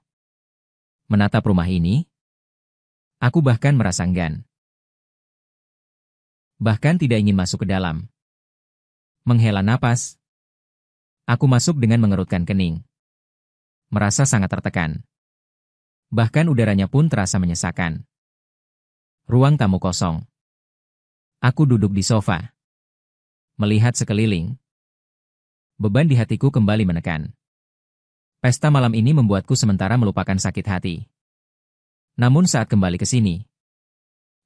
Menatap rumah ini. Aku bahkan merasa enggan. Bahkan tidak ingin masuk ke dalam. Menghela napas. Aku masuk dengan mengerutkan kening. Merasa sangat tertekan. Bahkan udaranya pun terasa menyesakan. Ruang tamu kosong. Aku duduk di sofa. Melihat sekeliling. Beban di hatiku kembali menekan. Pesta malam ini membuatku sementara melupakan sakit hati. Namun saat kembali ke sini,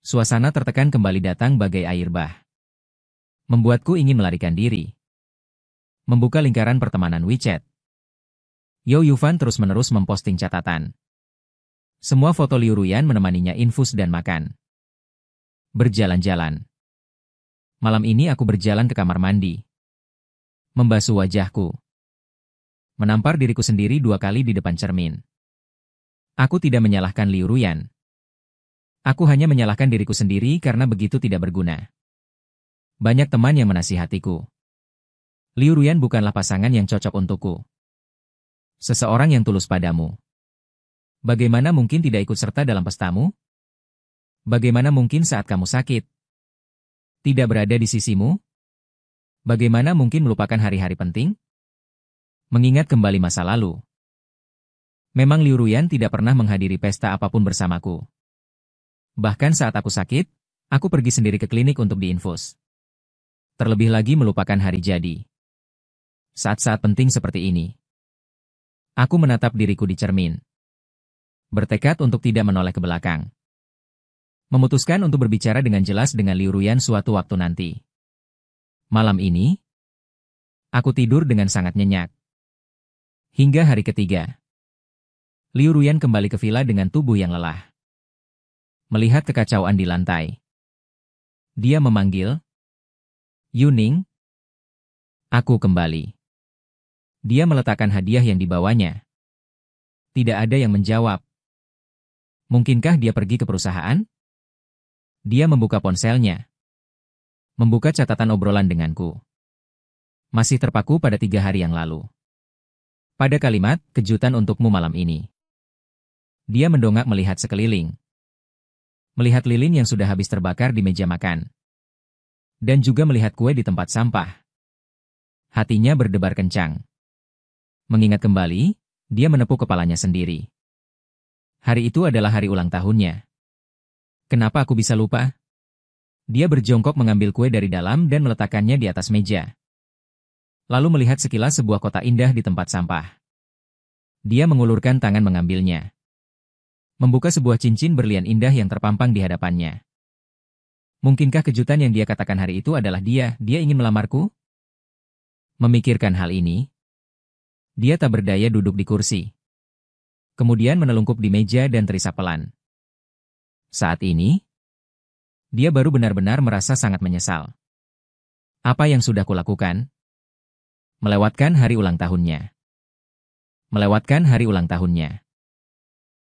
suasana tertekan kembali datang bagai air bah. Membuatku ingin melarikan diri. Membuka lingkaran pertemanan WeChat. Yo Yufan terus-menerus memposting catatan. Semua foto Liu Ruyan menemaninya infus dan makan. Berjalan-jalan. Malam ini aku berjalan ke kamar mandi. Membasuh wajahku. Menampar diriku sendiri 2 kali di depan cermin. Aku tidak menyalahkan Liu Ruyan. Aku hanya menyalahkan diriku sendiri karena begitu tidak berguna. Banyak teman yang menasihatiku. Liu Ruyan bukanlah pasangan yang cocok untukku. Seseorang yang tulus padamu. Bagaimana mungkin tidak ikut serta dalam pestamu? Bagaimana mungkin saat kamu sakit tidak berada di sisimu? Bagaimana mungkin melupakan hari-hari penting? Mengingat kembali masa lalu. Memang Liu Ruyan tidak pernah menghadiri pesta apapun bersamaku. Bahkan saat aku sakit, aku pergi sendiri ke klinik untuk diinfus. Terlebih lagi melupakan hari jadi. Saat-saat penting seperti ini. Aku menatap diriku di cermin. Bertekad untuk tidak menoleh ke belakang. Memutuskan untuk berbicara dengan jelas dengan Liu Ruyan suatu waktu nanti. Malam ini, aku tidur dengan sangat nyenyak. Hingga hari ketiga. Liu Ruyan kembali ke villa dengan tubuh yang lelah. Melihat kekacauan di lantai. Dia memanggil, Yuning. Aku kembali. Dia meletakkan hadiah yang dibawanya. Tidak ada yang menjawab. Mungkinkah dia pergi ke perusahaan? Dia membuka ponselnya. Membuka catatan obrolan denganku. Masih terpaku pada 3 hari yang lalu. Pada kalimat, kejutan untukmu malam ini. Dia mendongak melihat sekeliling. Melihat lilin yang sudah habis terbakar di meja makan. Dan juga melihat kue di tempat sampah. Hatinya berdebar kencang. Mengingat kembali, dia menepuk kepalanya sendiri. Hari itu adalah hari ulang tahunnya. Kenapa aku bisa lupa? Dia berjongkok mengambil kue dari dalam dan meletakkannya di atas meja. Lalu melihat sekilas sebuah kotak indah di tempat sampah. Dia mengulurkan tangan mengambilnya. Membuka sebuah cincin berlian indah yang terpampang di hadapannya. Mungkinkah kejutan yang dia katakan hari itu adalah dia ingin melamarku? Memikirkan hal ini, dia tak berdaya duduk di kursi. Kemudian menelungkup di meja dan terisak pelan. Saat ini, dia baru benar-benar merasa sangat menyesal. Apa yang sudah kulakukan? Melewatkan hari ulang tahunnya. Melewatkan hari ulang tahunnya.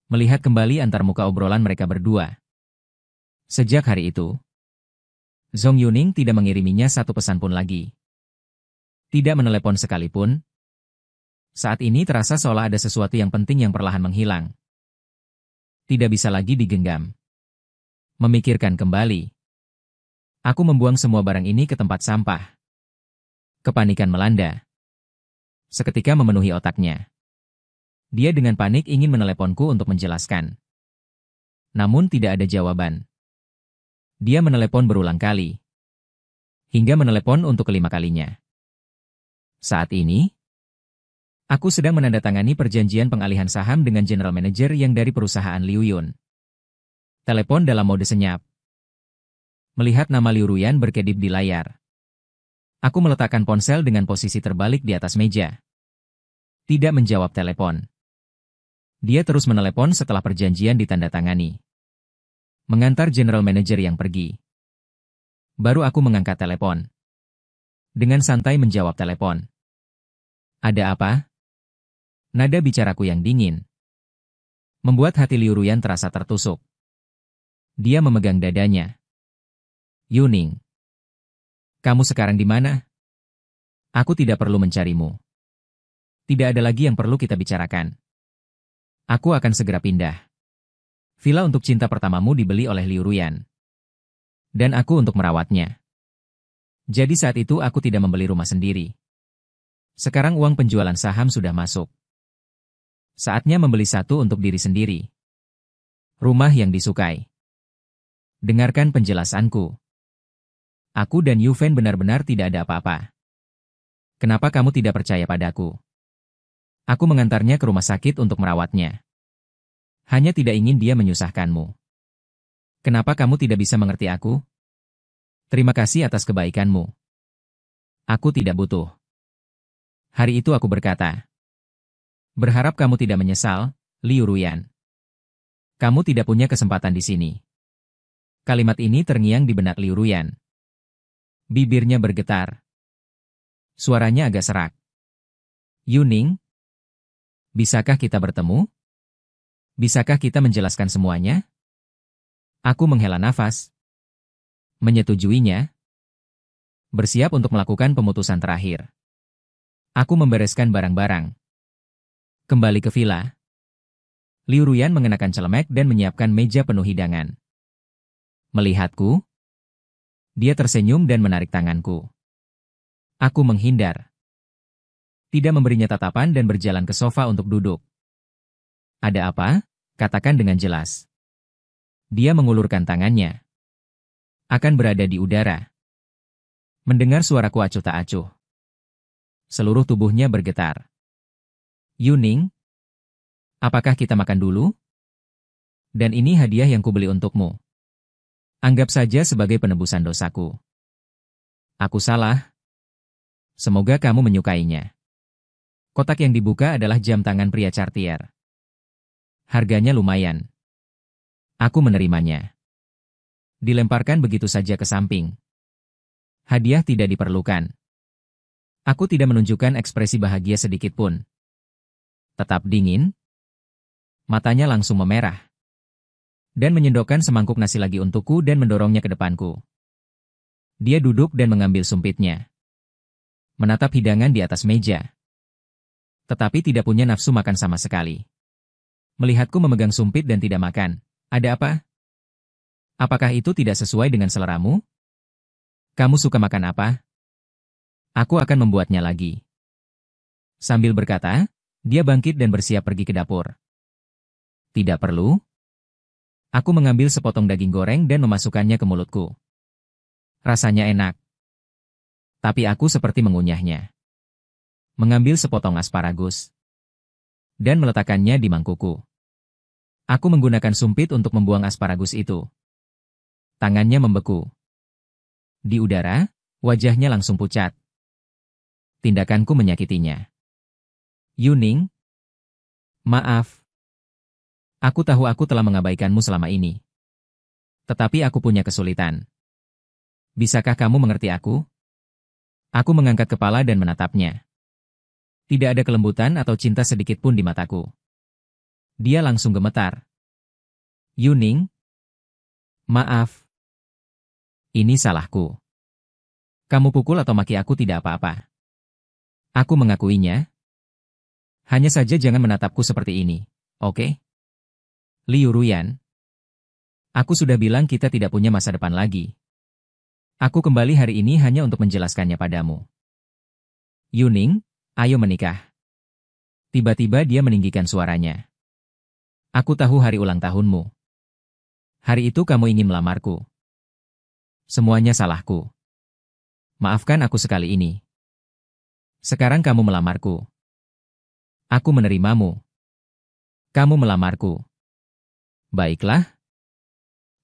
Melihat kembali antar muka obrolan mereka berdua. Sejak hari itu, Zhong Yuning tidak mengiriminya satu pesan pun lagi. Tidak menelepon sekalipun. Saat ini terasa seolah ada sesuatu yang penting yang perlahan menghilang. Tidak bisa lagi digenggam. Memikirkan kembali. Aku membuang semua barang ini ke tempat sampah. Kepanikan melanda. Seketika memenuhi otaknya. Dia dengan panik ingin meneleponku untuk menjelaskan. Namun tidak ada jawaban. Dia menelepon berulang kali. Hingga menelepon untuk kelima kalinya. Saat ini, aku sedang menandatangani perjanjian pengalihan saham dengan general manager yang dari perusahaan Liu Yun. Telepon dalam mode senyap. Melihat nama Liu Ruyan berkedip di layar. Aku meletakkan ponsel dengan posisi terbalik di atas meja. Tidak menjawab telepon. Dia terus menelepon setelah perjanjian ditandatangani. Mengantar general manager yang pergi. Baru aku mengangkat telepon. Dengan santai menjawab telepon. Ada apa? Nada bicaraku yang dingin membuat hati Liu Ruyan terasa tertusuk. Dia memegang dadanya. Yuning, kamu sekarang di mana? Aku tidak perlu mencarimu. Tidak ada lagi yang perlu kita bicarakan. Aku akan segera pindah. Villa untuk cinta pertamamu dibeli oleh Liu Ruyan. Dan aku untuk merawatnya. Jadi saat itu aku tidak membeli rumah sendiri. Sekarang uang penjualan saham sudah masuk. Saatnya membeli satu untuk diri sendiri. Rumah yang disukai. Dengarkan penjelasanku. Aku dan Yuven benar-benar tidak ada apa-apa. Kenapa kamu tidak percaya padaku? Aku mengantarnya ke rumah sakit untuk merawatnya. Hanya tidak ingin dia menyusahkanmu. Kenapa kamu tidak bisa mengerti aku? Terima kasih atas kebaikanmu. Aku tidak butuh. Hari itu aku berkata. Berharap kamu tidak menyesal, Liu Ruyan. Kamu tidak punya kesempatan di sini. Kalimat ini terngiang di benak Liu Ruyan. Bibirnya bergetar. Suaranya agak serak. Yuning, bisakah kita bertemu? Bisakah kita menjelaskan semuanya? Aku menghela nafas. Menyetujuinya. Bersiap untuk melakukan pemutusan terakhir. Aku membereskan barang-barang. Kembali ke villa. Liu Ruyan mengenakan celemek dan menyiapkan meja penuh hidangan. Melihatku, dia tersenyum dan menarik tanganku. Aku menghindar. Tidak memberinya tatapan dan berjalan ke sofa untuk duduk. Ada apa? Katakan dengan jelas. Dia mengulurkan tangannya. Akan berada di udara. Mendengar suaraku acuh tak acuh. Seluruh tubuhnya bergetar. Yuning, apakah kita makan dulu? Dan ini hadiah yang kubeli untukmu. Anggap saja sebagai penebusan dosaku. Aku salah. Semoga kamu menyukainya. Kotak yang dibuka adalah jam tangan pria Cartier. Harganya lumayan. Aku menerimanya. Dilemparkan begitu saja ke samping. Hadiah tidak diperlukan. Aku tidak menunjukkan ekspresi bahagia sedikit pun. Tetap dingin. Matanya langsung memerah. Dan menyendokkan semangkuk nasi lagi untukku dan mendorongnya ke depanku. Dia duduk dan mengambil sumpitnya. Menatap hidangan di atas meja. Tetapi tidak punya nafsu makan sama sekali. Melihatku memegang sumpit dan tidak makan. Ada apa? Apakah itu tidak sesuai dengan seleramu? Kamu suka makan apa? Aku akan membuatnya lagi. Sambil berkata, dia bangkit dan bersiap pergi ke dapur. Tidak perlu. Aku mengambil sepotong daging goreng dan memasukkannya ke mulutku. Rasanya enak. Tapi aku seperti mengunyahnya. Mengambil sepotong asparagus. Dan meletakkannya di mangkukku. Aku menggunakan sumpit untuk membuang asparagus itu. Tangannya membeku. Di udara, wajahnya langsung pucat. Tindakanku menyakitinya. Yuning, maaf. Aku tahu aku telah mengabaikanmu selama ini. Tetapi aku punya kesulitan. Bisakah kamu mengerti aku? Aku mengangkat kepala dan menatapnya. Tidak ada kelembutan atau cinta sedikit pun di mataku. Dia langsung gemetar. Yuning, maaf. Ini salahku. Kamu pukul atau maki aku tidak apa-apa. Aku mengakuinya. Hanya saja jangan menatapku seperti ini, oke? Liu Ruyan. Aku sudah bilang kita tidak punya masa depan lagi. Aku kembali hari ini hanya untuk menjelaskannya padamu. Yuning, ayo menikah. Tiba-tiba dia meninggikan suaranya. Aku tahu hari ulang tahunmu. Hari itu kamu ingin melamarku. Semuanya salahku. Maafkan aku sekali ini. Sekarang kamu melamarku. Aku menerimamu. Kamu melamarku. Baiklah.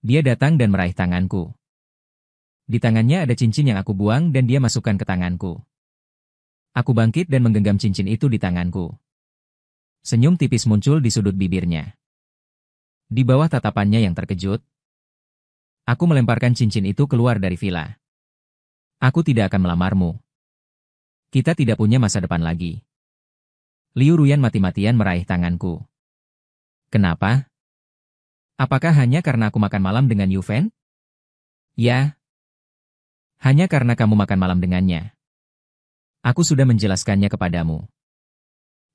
Dia datang dan meraih tanganku. Di tangannya ada cincin yang aku buang dan dia masukkan ke tanganku. Aku bangkit dan menggenggam cincin itu di tanganku. Senyum tipis muncul di sudut bibirnya. Di bawah tatapannya yang terkejut, aku melemparkan cincin itu keluar dari villa. Aku tidak akan melamarmu. Kita tidak punya masa depan lagi. Liu Ruyan mati-matian meraih tanganku. Kenapa? Apakah hanya karena aku makan malam dengan Yu Fen? Ya. Hanya karena kamu makan malam dengannya. Aku sudah menjelaskannya kepadamu.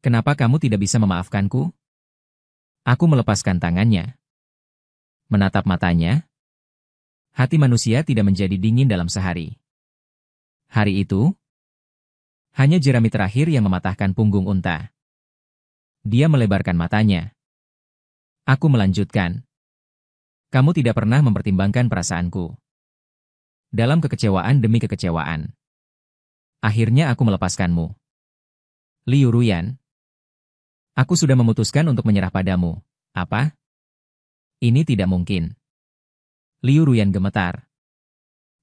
Kenapa kamu tidak bisa memaafkanku? Aku melepaskan tangannya. Menatap matanya. Hati manusia tidak menjadi dingin dalam sehari. Hari itu, hanya jerami terakhir yang mematahkan punggung unta. Dia melebarkan matanya. Aku melanjutkan. Kamu tidak pernah mempertimbangkan perasaanku. Dalam kekecewaan demi kekecewaan. Akhirnya aku melepaskanmu. Liu Ruyan. Aku sudah memutuskan untuk menyerah padamu. Apa? Ini tidak mungkin. Liu Ruyan gemetar.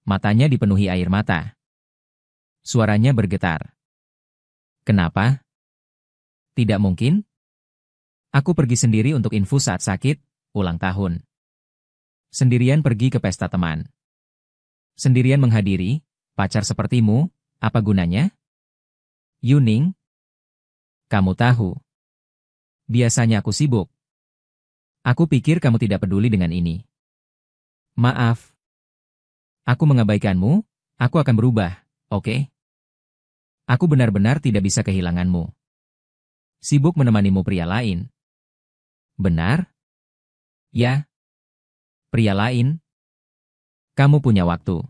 Matanya dipenuhi air mata. Suaranya bergetar. Kenapa? Tidak mungkin? Aku pergi sendiri untuk infus saat sakit, ulang tahun. Sendirian pergi ke pesta teman. Sendirian menghadiri, pacar sepertimu, apa gunanya? Yuning, kamu tahu. Biasanya aku sibuk. Aku pikir kamu tidak peduli dengan ini. Maaf. Aku mengabaikanmu, aku akan berubah, oke? Aku benar-benar tidak bisa kehilanganmu. Sibuk menemanimu pria lain. Benar? Ya. Pria lain? Kamu punya waktu.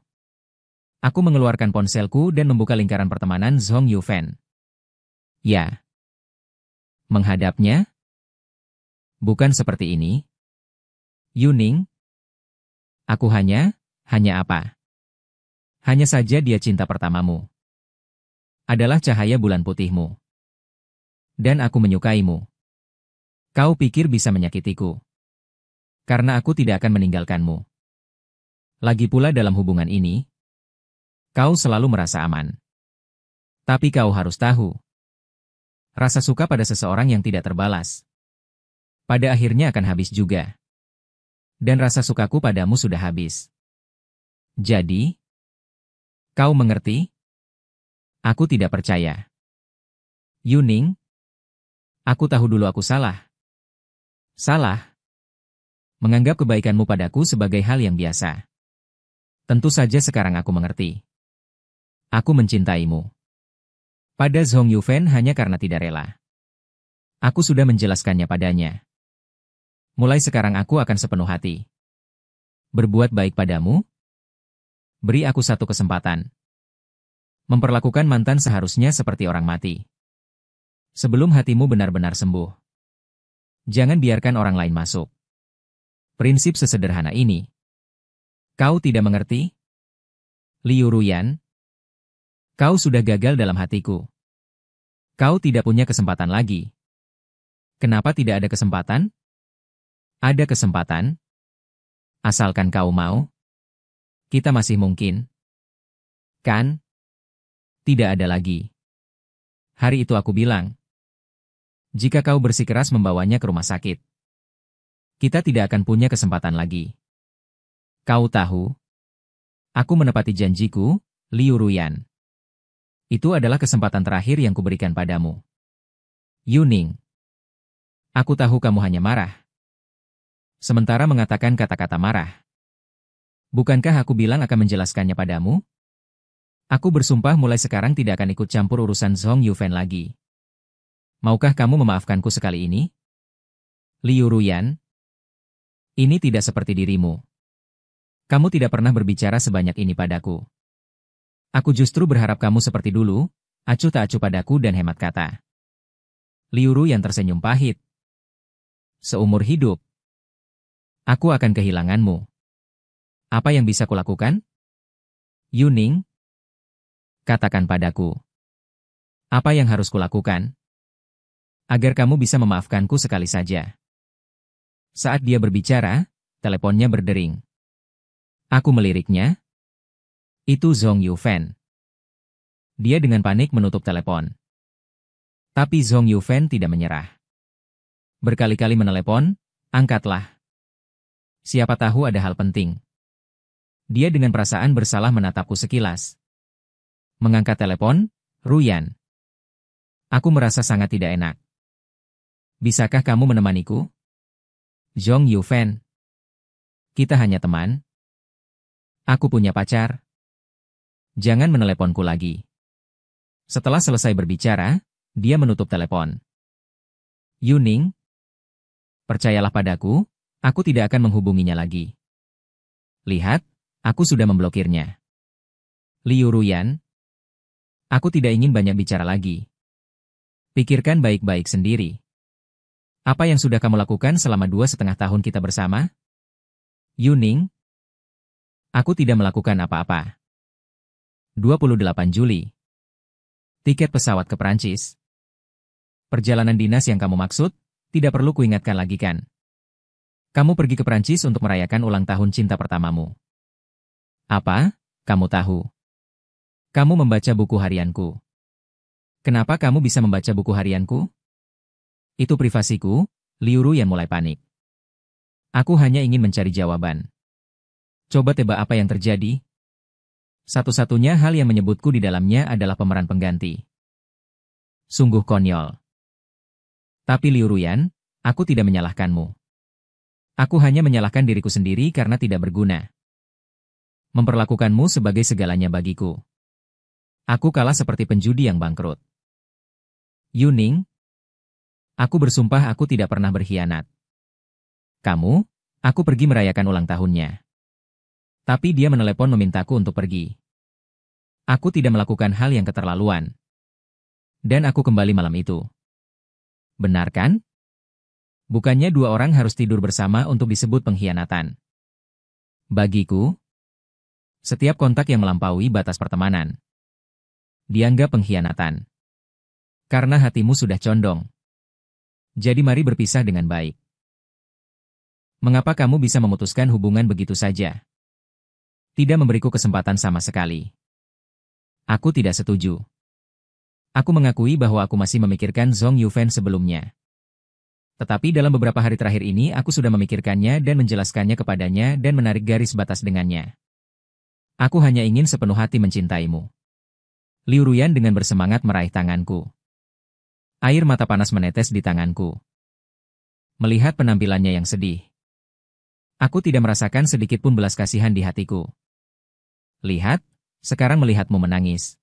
Aku mengeluarkan ponselku dan membuka lingkaran pertemanan Zhong Yufen. Ya. Menghadapnya? Bukan seperti ini. Yuning? Aku hanya apa? Hanya saja dia cinta pertamamu. Adalah cahaya bulan putihmu. Dan aku menyukaimu. Kau pikir bisa menyakitiku. Karena aku tidak akan meninggalkanmu. Lagi pula dalam hubungan ini, kau selalu merasa aman. Tapi kau harus tahu. Rasa suka pada seseorang yang tidak terbalas. Pada akhirnya akan habis juga. Dan rasa sukaku padamu sudah habis. Jadi, kau mengerti? Aku tidak percaya. Yuning, aku tahu dulu aku salah. Salah. Menganggap kebaikanmu padaku sebagai hal yang biasa. Tentu saja sekarang aku mengerti. Aku mencintaimu. Pada Zhong Yufen hanya karena tidak rela. Aku sudah menjelaskannya padanya. Mulai sekarang aku akan sepenuh hati. Berbuat baik padamu? Beri aku satu kesempatan. Memperlakukan mantan seharusnya seperti orang mati. Sebelum hatimu benar-benar sembuh. Jangan biarkan orang lain masuk. Prinsip sesederhana ini. Kau tidak mengerti? Liu Ruyan, kau sudah gagal dalam hatiku. Kau tidak punya kesempatan lagi. Kenapa tidak ada kesempatan? Ada kesempatan. Asalkan kau mau. Kita masih mungkin. Kan? Tidak ada lagi. Hari itu aku bilang. Jika kau bersikeras membawanya ke rumah sakit. Kita tidak akan punya kesempatan lagi. Kau tahu? Aku menepati janjiku, Liu Ruyan. Itu adalah kesempatan terakhir yang kuberikan padamu. Yuning. Aku tahu kamu hanya marah. Sementara mengatakan kata-kata marah. Bukankah aku bilang akan menjelaskannya padamu? Aku bersumpah mulai sekarang tidak akan ikut campur urusan Zhong Yufen lagi. Maukah kamu memaafkanku sekali ini? Liu Ruyan, ini tidak seperti dirimu. Kamu tidak pernah berbicara sebanyak ini padaku. Aku justru berharap kamu seperti dulu, acuh tak acuh padaku dan hemat kata. Liu Ruyan tersenyum pahit. Seumur hidup, aku akan kehilanganmu. Apa yang bisa kulakukan? Yuning, katakan padaku. Apa yang harus kulakukan? Agar kamu bisa memaafkanku sekali saja. Saat dia berbicara, teleponnya berdering. Aku meliriknya. Itu Zhong Yufen. Dia dengan panik menutup telepon. Tapi Zhong Yufen tidak menyerah. Berkali-kali menelepon, angkatlah. Siapa tahu ada hal penting. Dia dengan perasaan bersalah menatapku sekilas. Mengangkat telepon, Ruyan. Aku merasa sangat tidak enak. Bisakah kamu menemaniku? Zhong Yufen. Kita hanya teman. Aku punya pacar. Jangan meneleponku lagi. Setelah selesai berbicara, dia menutup telepon. Yuning, percayalah padaku, aku tidak akan menghubunginya lagi. Lihat, aku sudah memblokirnya. Liu Ruyan, aku tidak ingin banyak bicara lagi. Pikirkan baik-baik sendiri. Apa yang sudah kamu lakukan selama 2,5 tahun kita bersama? Yuning, aku tidak melakukan apa-apa. 28 Juli. Tiket pesawat ke Perancis. Perjalanan dinas yang kamu maksud, tidak perlu kuingatkan lagi kan? Kamu pergi ke Perancis untuk merayakan ulang tahun cinta pertamamu. Apa? Kamu tahu? Kamu membaca buku harianku. Kenapa kamu bisa membaca buku harianku? Itu privasiku, Liu Ruyan mulai panik. Aku hanya ingin mencari jawaban. Coba tebak apa yang terjadi? Satu-satunya hal yang menyebutku di dalamnya adalah pemeran pengganti. Sungguh konyol. Tapi Liu Ruyan, aku tidak menyalahkanmu. Aku hanya menyalahkan diriku sendiri karena tidak berguna. Memperlakukanmu sebagai segalanya bagiku. Aku kalah seperti penjudi yang bangkrut. Yuning, aku bersumpah aku tidak pernah berkhianat. Kamu, aku pergi merayakan ulang tahunnya. Tapi dia menelepon memintaku untuk pergi. Aku tidak melakukan hal yang keterlaluan. Dan aku kembali malam itu. Benar kan? Bukannya dua orang harus tidur bersama untuk disebut pengkhianatan. Bagiku, setiap kontak yang melampaui batas pertemanan dianggap pengkhianatan. Karena hatimu sudah condong. Jadi mari berpisah dengan baik. Mengapa kamu bisa memutuskan hubungan begitu saja? Tidak memberiku kesempatan sama sekali. Aku tidak setuju. Aku mengakui bahwa aku masih memikirkan Zhong Yufen sebelumnya. Tetapi dalam beberapa hari terakhir ini aku sudah memikirkannya dan menjelaskannya kepadanya dan menarik garis batas dengannya. Aku hanya ingin sepenuh hati mencintaimu. Liu Ruyan dengan bersemangat meraih tanganku. Air mata panas menetes di tanganku. Melihat penampilannya yang sedih. Aku tidak merasakan sedikit pun belas kasihan di hatiku. Lihat, sekarang melihatmu menangis.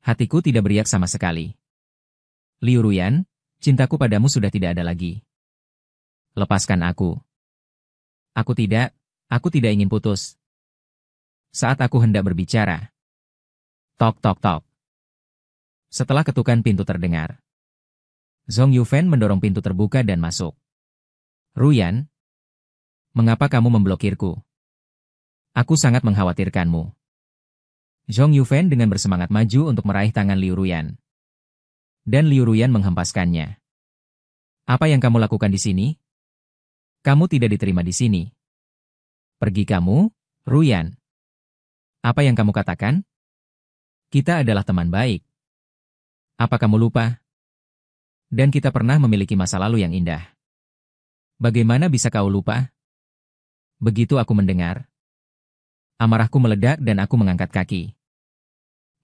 Hatiku tidak beriak sama sekali. Liu Ruyan, cintaku padamu sudah tidak ada lagi. Lepaskan aku. Aku tidak ingin putus. Saat aku hendak berbicara. Tok tok tok. Setelah ketukan pintu terdengar. Zhong Yufen mendorong pintu terbuka dan masuk. Ruyan, mengapa kamu memblokirku? Aku sangat mengkhawatirkanmu. Zhong Yufen dengan bersemangat maju untuk meraih tangan Liu Ruyan. Dan Liu Ruyan menghempaskannya. Apa yang kamu lakukan di sini? Kamu tidak diterima di sini. Pergi kamu, Ruyan. Apa yang kamu katakan? Kita adalah teman baik. Apa kamu lupa? Dan kita pernah memiliki masa lalu yang indah. Bagaimana bisa kau lupa? Begitu aku mendengar. Amarahku meledak dan aku mengangkat kaki.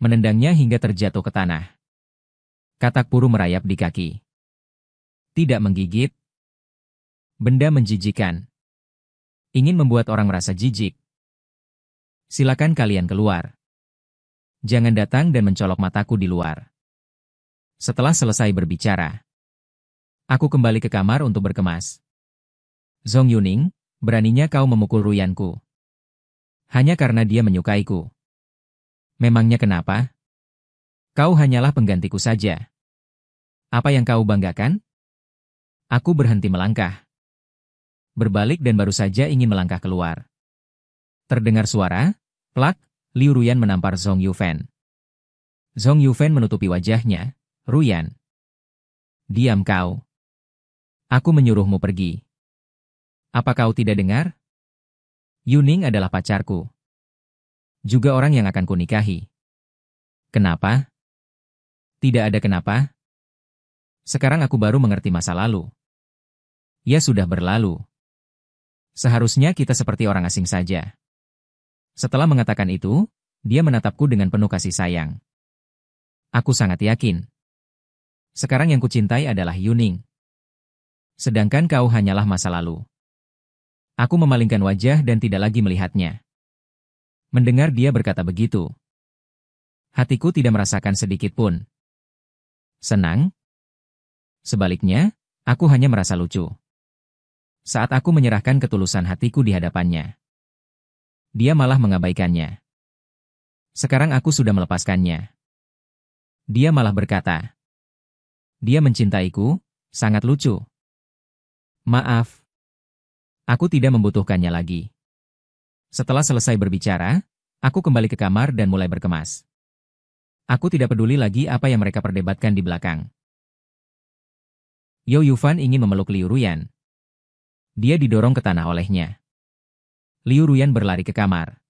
Menendangnya hingga terjatuh ke tanah. Katak puru merayap di kaki. Tidak menggigit. Benda menjijikan. Ingin membuat orang merasa jijik. Silakan kalian keluar. Jangan datang dan mencolok mataku di luar. Setelah selesai berbicara, aku kembali ke kamar untuk berkemas. Zhong Yuning, beraninya kau memukul Ruyanku. Hanya karena dia menyukaiku. Memangnya kenapa? Kau hanyalah penggantiku saja. Apa yang kau banggakan? Aku berhenti melangkah. Berbalik dan baru saja ingin melangkah keluar. Terdengar suara, plak, Liu Ruyan menampar Zhong Yufen. Zhong Yufen menutupi wajahnya. Ruyan. Diam kau. Aku menyuruhmu pergi. Apa kau tidak dengar? Yuning adalah pacarku. Juga orang yang akan kunikahi. Kenapa? Tidak ada kenapa. Sekarang aku baru mengerti masa lalu. Ya sudah berlalu. Seharusnya kita seperti orang asing saja. Setelah mengatakan itu, dia menatapku dengan penuh kasih sayang. Aku sangat yakin. Sekarang yang kucintai adalah Yuning. Sedangkan kau hanyalah masa lalu. Aku memalingkan wajah dan tidak lagi melihatnya. Mendengar dia berkata begitu, hatiku tidak merasakan sedikit pun senang. Sebaliknya, aku hanya merasa lucu. Saat aku menyerahkan ketulusan hatiku di hadapannya, dia malah mengabaikannya. Sekarang aku sudah melepaskannya. Dia malah berkata, dia mencintaiku, sangat lucu. Maaf. Aku tidak membutuhkannya lagi. Setelah selesai berbicara, aku kembali ke kamar dan mulai berkemas. Aku tidak peduli lagi apa yang mereka perdebatkan di belakang. Yo Yufan ingin memeluk Liu Ruyan. Dia didorong ke tanah olehnya. Liu Ruyan berlari ke kamar.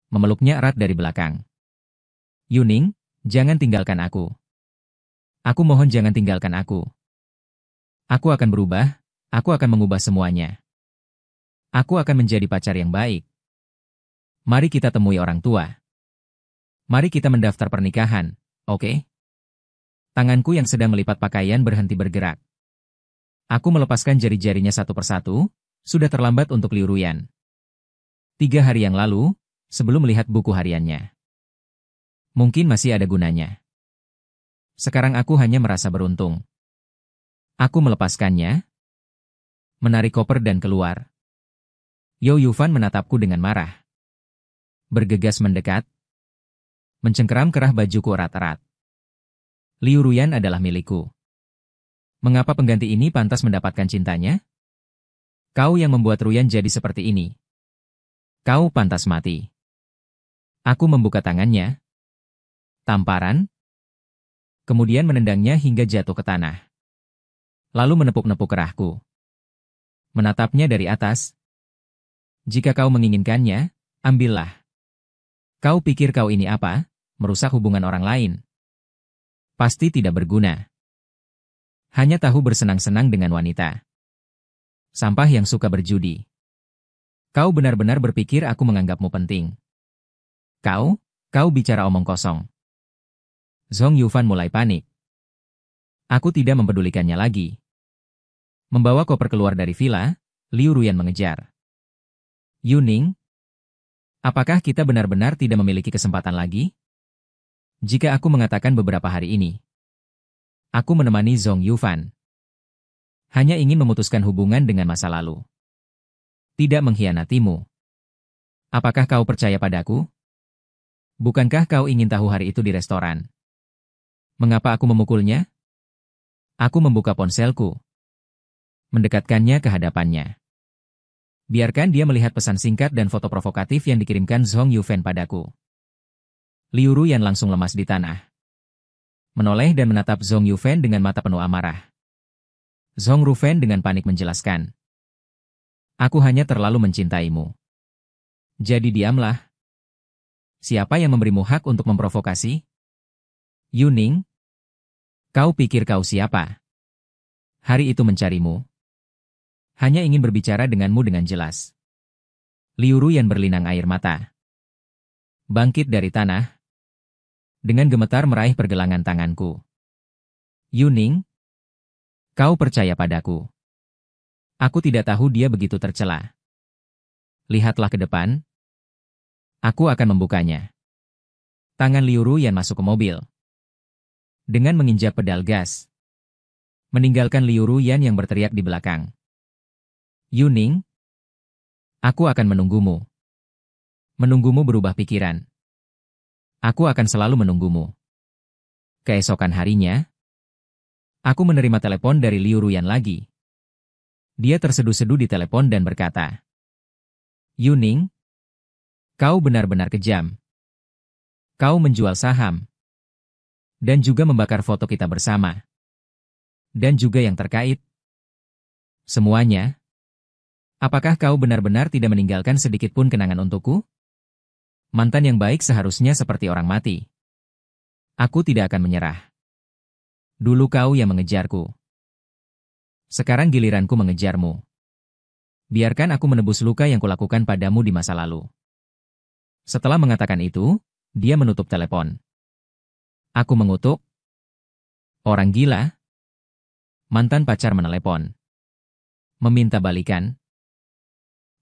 Memeluknya erat dari belakang. Yuning, jangan tinggalkan aku. Aku mohon jangan tinggalkan aku. Aku akan berubah, aku akan mengubah semuanya. Aku akan menjadi pacar yang baik. Mari kita temui orang tua. Mari kita mendaftar pernikahan, oke? Tanganku yang sedang melipat pakaian berhenti bergerak. Aku melepaskan jari-jarinya satu persatu, sudah terlambat untuk Liu Ruyan. 3 hari yang lalu, sebelum melihat buku hariannya. Mungkin masih ada gunanya. Sekarang aku hanya merasa beruntung. Aku melepaskannya, menarik koper dan keluar. Yo Yufan menatapku dengan marah. Bergegas mendekat, mencengkeram kerah bajuku erat-erat. Liu Ruyan adalah milikku. Mengapa pengganti ini pantas mendapatkan cintanya? Kau yang membuat Ruyan jadi seperti ini. Kau pantas mati. Aku membuka tangannya. Tamparan. Kemudian menendangnya hingga jatuh ke tanah. Lalu menepuk-nepuk kerahku. Menatapnya dari atas. Jika kau menginginkannya, ambillah. Kau pikir kau ini apa? Merusak hubungan orang lain. Pasti tidak berguna. Hanya tahu bersenang-senang dengan wanita. Sampah yang suka berjudi. Kau benar-benar berpikir aku menganggapmu penting. Kau bicara omong kosong. Zhong Yufan mulai panik. Aku tidak mempedulikannya lagi. Membawa koper keluar dari villa, Liu Ruyan mengejar. Yuning, apakah kita benar-benar tidak memiliki kesempatan lagi? Jika aku mengatakan beberapa hari ini, aku menemani Zhong Yufan. Hanya ingin memutuskan hubungan dengan masa lalu. Tidak mengkhianatimu. Apakah kau percaya padaku? Bukankah kau ingin tahu hari itu di restoran? Mengapa aku memukulnya? Aku membuka ponselku. Mendekatkannya ke hadapannya. Biarkan dia melihat pesan singkat dan foto provokatif yang dikirimkan Zhong Yufan padaku. Liu Ruyan langsung lemas di tanah. Menoleh dan menatap Zhong Yufan dengan mata penuh amarah. Zhong Yufan dengan panik menjelaskan. Aku hanya terlalu mencintaimu. Jadi diamlah. Siapa yang memberimu hak untuk memprovokasi? Yuning, kau pikir kau siapa? Hari itu mencarimu. Hanya ingin berbicara denganmu dengan jelas. Liu Ruyan berlinang air mata. Bangkit dari tanah. Dengan gemetar meraih pergelangan tanganku. Yuning, kau percaya padaku. Aku tidak tahu dia begitu tercela. Lihatlah ke depan. Aku akan membukanya. Tangan Liu Ruyan masuk ke mobil. Dengan menginjak pedal gas. Meninggalkan Liu Ruyan yang berteriak di belakang. Yuning, aku akan menunggumu. Menunggumu berubah pikiran. Aku akan selalu menunggumu. Keesokan harinya, aku menerima telepon dari Liu Ruyan lagi. Dia terseduh-seduh di telepon dan berkata, Yuning, kau benar-benar kejam. Kau menjual saham. Dan juga membakar foto kita bersama. Dan juga yang terkait. Semuanya. Apakah kau benar-benar tidak meninggalkan sedikit pun kenangan untukku? Mantan yang baik seharusnya seperti orang mati. Aku tidak akan menyerah. Dulu kau yang mengejarku. Sekarang giliranku mengejarmu. Biarkan aku menebus luka yang kulakukan padamu di masa lalu. Setelah mengatakan itu, dia menutup telepon. Aku mengutuk. Orang gila. Mantan pacar menelepon. Meminta balikan.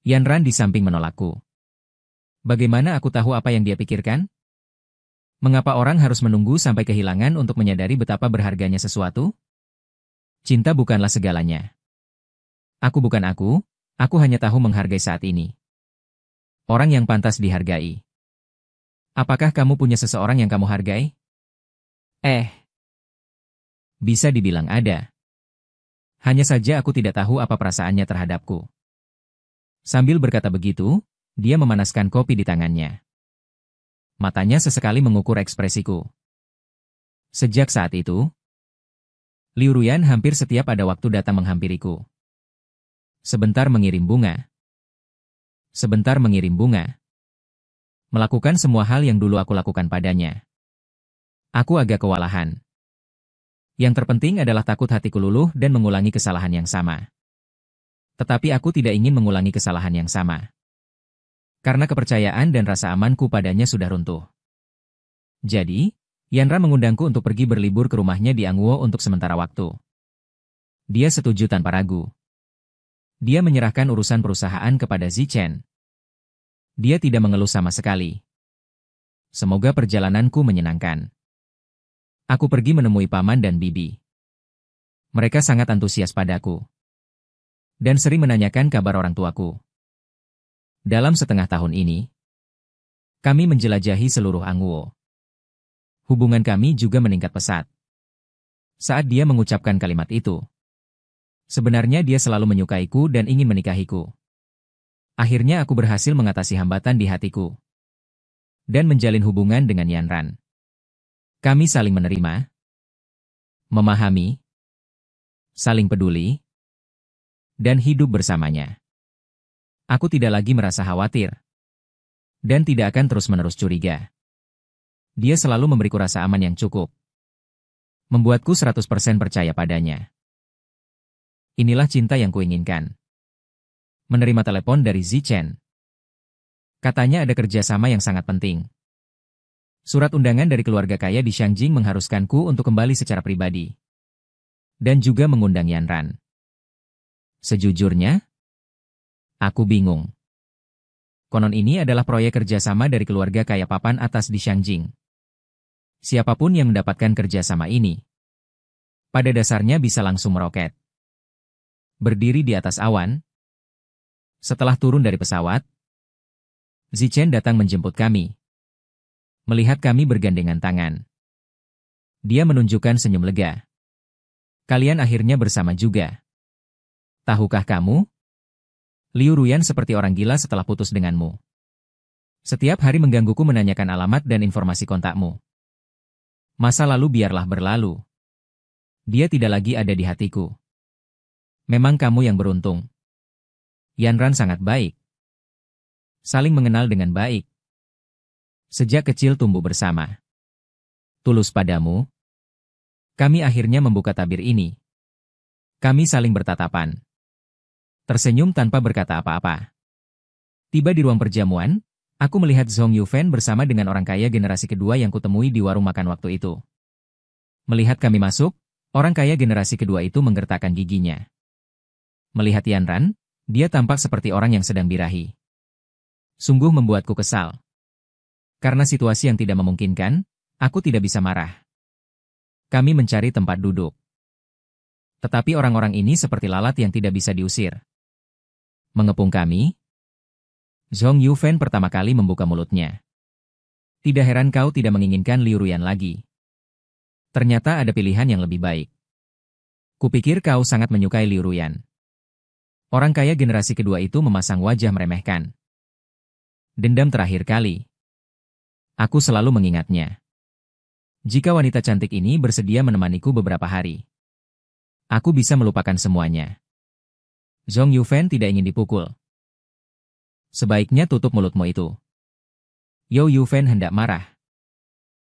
Yanran di samping menolakku. Bagaimana aku tahu apa yang dia pikirkan? Mengapa orang harus menunggu sampai kehilangan untuk menyadari betapa berharganya sesuatu? Cinta bukanlah segalanya. Aku bukan aku hanya tahu menghargai saat ini. Orang yang pantas dihargai. Apakah kamu punya seseorang yang kamu hargai? Bisa dibilang ada. Hanya saja aku tidak tahu apa perasaannya terhadapku. Sambil berkata begitu, dia memanaskan kopi di tangannya. Matanya sesekali mengukur ekspresiku. Sejak saat itu, Liu Ruyan hampir setiap ada waktu datang menghampiriku. Sebentar mengirim bunga. Sebentar mengirim bunga. Melakukan semua hal yang dulu aku lakukan padanya. Aku agak kewalahan. Yang terpenting adalah takut hatiku luluh dan mengulangi kesalahan yang sama. Tetapi aku tidak ingin mengulangi kesalahan yang sama. Karena kepercayaan dan rasa amanku padanya sudah runtuh. Jadi, Yanran mengundangku untuk pergi berlibur ke rumahnya di Angwo untuk sementara waktu. Dia setuju tanpa ragu. Dia menyerahkan urusan perusahaan kepada Zichen. Dia tidak mengeluh sama sekali. Semoga perjalananku menyenangkan. Aku pergi menemui paman dan bibi. Mereka sangat antusias padaku. Dan sering menanyakan kabar orang tuaku. Dalam setengah tahun ini, kami menjelajahi seluruh Angwo. Hubungan kami juga meningkat pesat. Saat dia mengucapkan kalimat itu, sebenarnya dia selalu menyukaiku dan ingin menikahiku. Akhirnya aku berhasil mengatasi hambatan di hatiku. Dan menjalin hubungan dengan Yanran. Kami saling menerima, memahami, saling peduli, dan hidup bersamanya. Aku tidak lagi merasa khawatir. Dan tidak akan terus-menerus curiga. Dia selalu memberiku rasa aman yang cukup. Membuatku 100% percaya padanya. Inilah cinta yang kuinginkan. Menerima telepon dari Zichen. Katanya ada kerjasama yang sangat penting. Surat undangan dari keluarga kaya di Shangjing mengharuskanku untuk kembali secara pribadi. Dan juga mengundang Yanran. Sejujurnya, aku bingung. Konon ini adalah proyek kerjasama dari keluarga kaya papan atas di Shangjing. Siapapun yang mendapatkan kerjasama ini, pada dasarnya bisa langsung meroket. Berdiri di atas awan. Setelah turun dari pesawat, Zichen datang menjemput kami. Melihat kami bergandengan tangan. Dia menunjukkan senyum lega. Kalian akhirnya bersama juga. Tahukah kamu? Liu Ruyan seperti orang gila setelah putus denganmu. Setiap hari menggangguku menanyakan alamat dan informasi kontakmu. Masa lalu biarlah berlalu. Dia tidak lagi ada di hatiku. Memang kamu yang beruntung. Yanran sangat baik. Saling mengenal dengan baik. Sejak kecil tumbuh bersama. Tulus padamu. Kami akhirnya membuka tabir ini. Kami saling bertatapan. Tersenyum tanpa berkata apa-apa. Tiba di ruang perjamuan, aku melihat Zhong Yufen bersama dengan orang kaya generasi kedua yang kutemui di warung makan waktu itu. Melihat kami masuk, orang kaya generasi kedua itu menggertakkan giginya. Melihat Yanran, dia tampak seperti orang yang sedang birahi. Sungguh membuatku kesal. Karena situasi yang tidak memungkinkan, aku tidak bisa marah. Kami mencari tempat duduk. Tetapi orang-orang ini seperti lalat yang tidak bisa diusir. Mengepung kami. Zhong Yufan pertama kali membuka mulutnya. Tidak heran kau tidak menginginkan Liu Ruyan lagi. Ternyata ada pilihan yang lebih baik. Kupikir kau sangat menyukai Liu Ruyan. Orang kaya generasi kedua itu memasang wajah meremehkan. Dendam terakhir kali. Aku selalu mengingatnya. Jika wanita cantik ini bersedia menemaniku beberapa hari, aku bisa melupakan semuanya. Zhong Yufan tidak ingin dipukul. Sebaiknya tutup mulutmu itu. Yao Yufan hendak marah.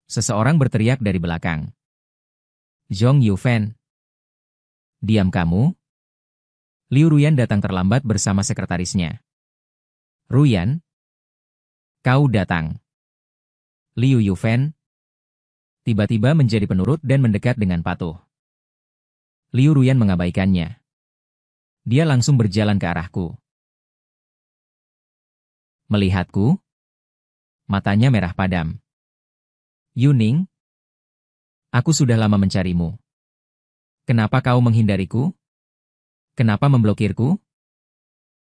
Seseorang berteriak dari belakang. Zhong Yufan. Diam kamu. Liu Ruyan datang terlambat bersama sekretarisnya. Ruyan. Kau datang. Liu Yufan tiba-tiba menjadi penurut dan mendekat dengan patuh. Liu Ruyan mengabaikannya. Dia langsung berjalan ke arahku. Melihatku, matanya merah padam. Yuning, aku sudah lama mencarimu. Kenapa kau menghindariku? Kenapa memblokirku?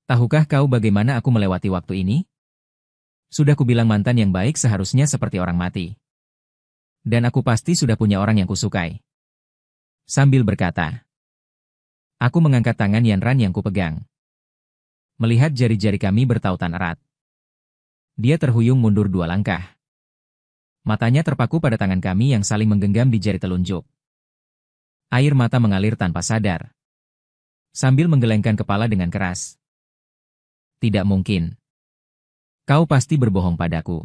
Tahukah kau bagaimana aku melewati waktu ini? Sudah kubilang mantan yang baik seharusnya seperti orang mati. Dan aku pasti sudah punya orang yang kusukai. Sambil berkata, aku mengangkat tangan Yanran yang kupegang. Melihat jari-jari kami bertautan erat. Dia terhuyung mundur 2 langkah. Matanya terpaku pada tangan kami yang saling menggenggam di jari telunjuk. Air mata mengalir tanpa sadar. Sambil menggelengkan kepala dengan keras. Tidak mungkin. Kau pasti berbohong padaku.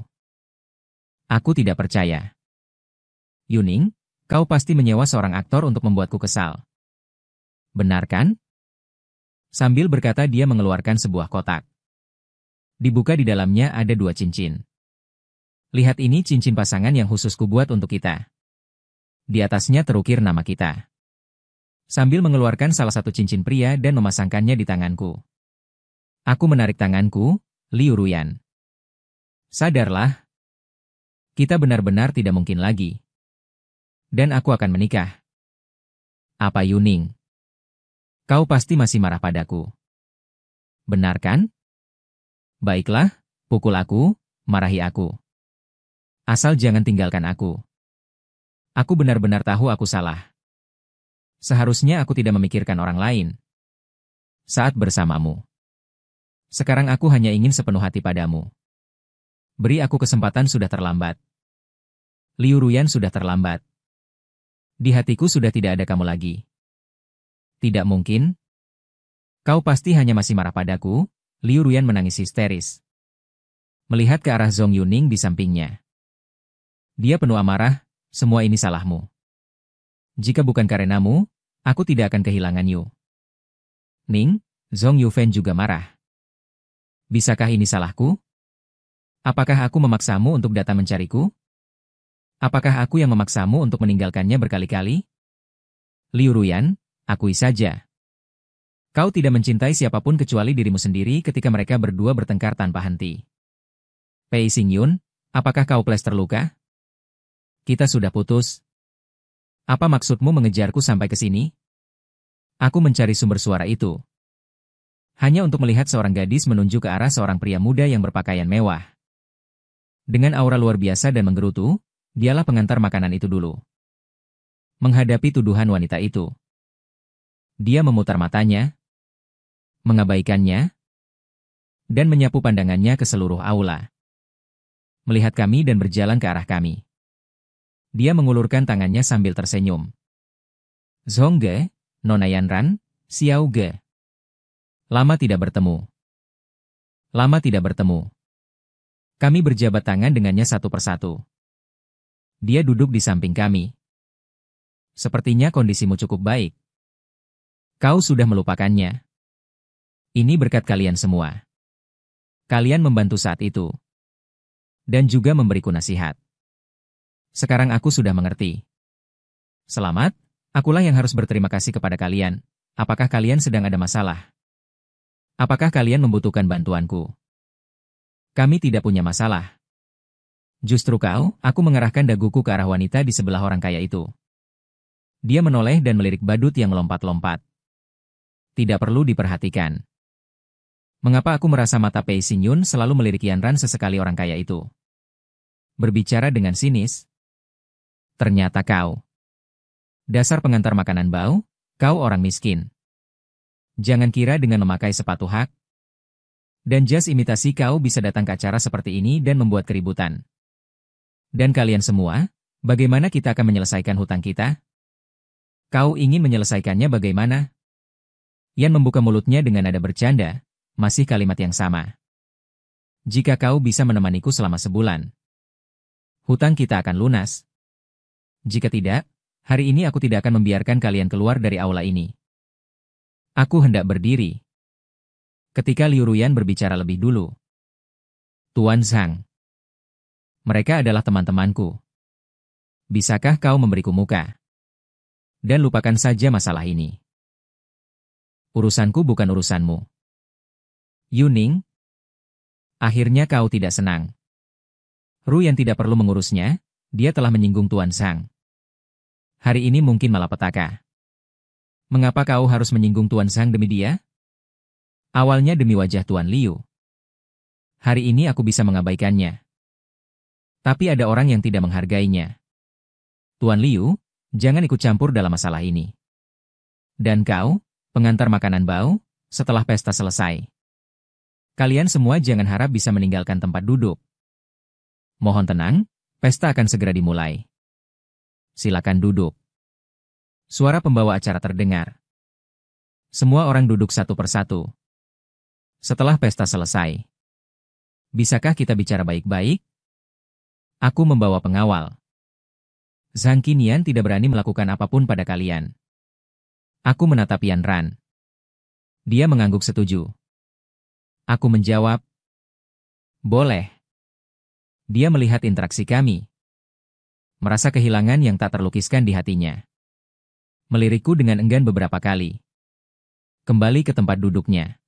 Aku tidak percaya. Yuning, kau pasti menyewa seorang aktor untuk membuatku kesal. Benar kan? Sambil berkata dia mengeluarkan sebuah kotak. Dibuka di dalamnya ada 2 cincin. Lihat ini cincin pasangan yang khusus kubuat untuk kita. Di atasnya terukir nama kita. Sambil mengeluarkan salah satu cincin pria dan memasangkannya di tanganku. Aku menarik tanganku, Liu Ruyan. Sadarlah. Kita benar-benar tidak mungkin lagi. Dan aku akan menikah. Apa Yuning? Kau pasti masih marah padaku. Benar kan? Baiklah, pukul aku, marahi aku. Asal jangan tinggalkan aku. Aku benar-benar tahu aku salah. Seharusnya aku tidak memikirkan orang lain. Saat bersamamu. Sekarang aku hanya ingin sepenuh hati padamu. Beri aku kesempatan sudah terlambat. Liu Ruyan sudah terlambat. Di hatiku sudah tidak ada kamu lagi. Tidak mungkin. Kau pasti hanya masih marah padaku, Liu Ruyan menangis histeris. Melihat ke arah Zhong Yuning di sampingnya. Dia penuh amarah, semua ini salahmu. Jika bukan karenamu, aku tidak akan kehilangan Yu. Ning, Zhong Yufan juga marah. Bisakah ini salahku? Apakah aku memaksamu untuk datang mencariku? Apakah aku yang memaksamu untuk meninggalkannya berkali-kali? Liu Ruyan, akui saja. Kau tidak mencintai siapapun kecuali dirimu sendiri ketika mereka berdua bertengkar tanpa henti. Pei Xingyun, apakah kau plester luka? Kita sudah putus. Apa maksudmu mengejarku sampai ke sini? Aku mencari sumber suara itu. Hanya untuk melihat seorang gadis menunjuk ke arah seorang pria muda yang berpakaian mewah. Dengan aura luar biasa dan menggerutu, dialah pengantar makanan itu dulu. Menghadapi tuduhan wanita itu. Dia memutar matanya, mengabaikannya, dan menyapu pandangannya ke seluruh aula. Melihat kami dan berjalan ke arah kami. Dia mengulurkan tangannya sambil tersenyum. Zhong Ge, Nona Yanran, Xiao Ge. Lama tidak bertemu. Lama tidak bertemu. Kami berjabat tangan dengannya satu persatu. Dia duduk di samping kami. Sepertinya kondisimu cukup baik. Kau sudah melupakannya. Ini berkat kalian semua. Kalian membantu saat itu. Dan juga memberiku nasihat. Sekarang aku sudah mengerti. Selamat, akulah yang harus berterima kasih kepada kalian. Apakah kalian sedang ada masalah? Apakah kalian membutuhkan bantuanku? Kami tidak punya masalah. Justru kau, aku mengerahkan daguku ke arah wanita di sebelah orang kaya itu. Dia menoleh dan melirik badut yang melompat-lompat. Tidak perlu diperhatikan. Mengapa aku merasa mata Pei Xingyun selalu melirik Yanran sesekali orang kaya itu? Berbicara dengan sinis. Ternyata kau. Dasar pengantar makanan bau, kau orang miskin. Jangan kira dengan memakai sepatu hak dan jas imitasi kau bisa datang ke acara seperti ini dan membuat keributan. Dan kalian semua, bagaimana kita akan menyelesaikan hutang kita? Kau ingin menyelesaikannya bagaimana? Yan membuka mulutnya dengan nada bercanda, masih kalimat yang sama. Jika kau bisa menemaniku selama sebulan, hutang kita akan lunas. Jika tidak, hari ini aku tidak akan membiarkan kalian keluar dari aula ini. Aku hendak berdiri. Ketika Liu Ruyan berbicara lebih dulu. Tuan Zhang. Mereka adalah teman-temanku. Bisakah kau memberiku muka? Dan lupakan saja masalah ini. Urusanku bukan urusanmu. Yuning. Akhirnya kau tidak senang. Ru yang tidak perlu mengurusnya, dia telah menyinggung Tuan Zhang. Hari ini mungkin malapetaka. Mengapa kau harus menyinggung Tuan Zhang demi dia? Awalnya demi wajah Tuan Liu. Hari ini aku bisa mengabaikannya. Tapi ada orang yang tidak menghargainya. Tuan Liu, jangan ikut campur dalam masalah ini. Dan kau, pengantar makanan bau, setelah pesta selesai. Kalian semua jangan harap bisa meninggalkan tempat duduk. Mohon tenang, pesta akan segera dimulai. Silakan duduk. Suara pembawa acara terdengar. Semua orang duduk satu persatu. Setelah pesta selesai. Bisakah kita bicara baik-baik? Aku membawa pengawal. Zhang Qinian tidak berani melakukan apapun pada kalian. Aku menatap Yanran. Dia mengangguk setuju. Aku menjawab. Boleh. Dia melihat interaksi kami. Merasa kehilangan yang tak terlukiskan di hatinya. Melirikku dengan enggan beberapa kali. Kembali ke tempat duduknya.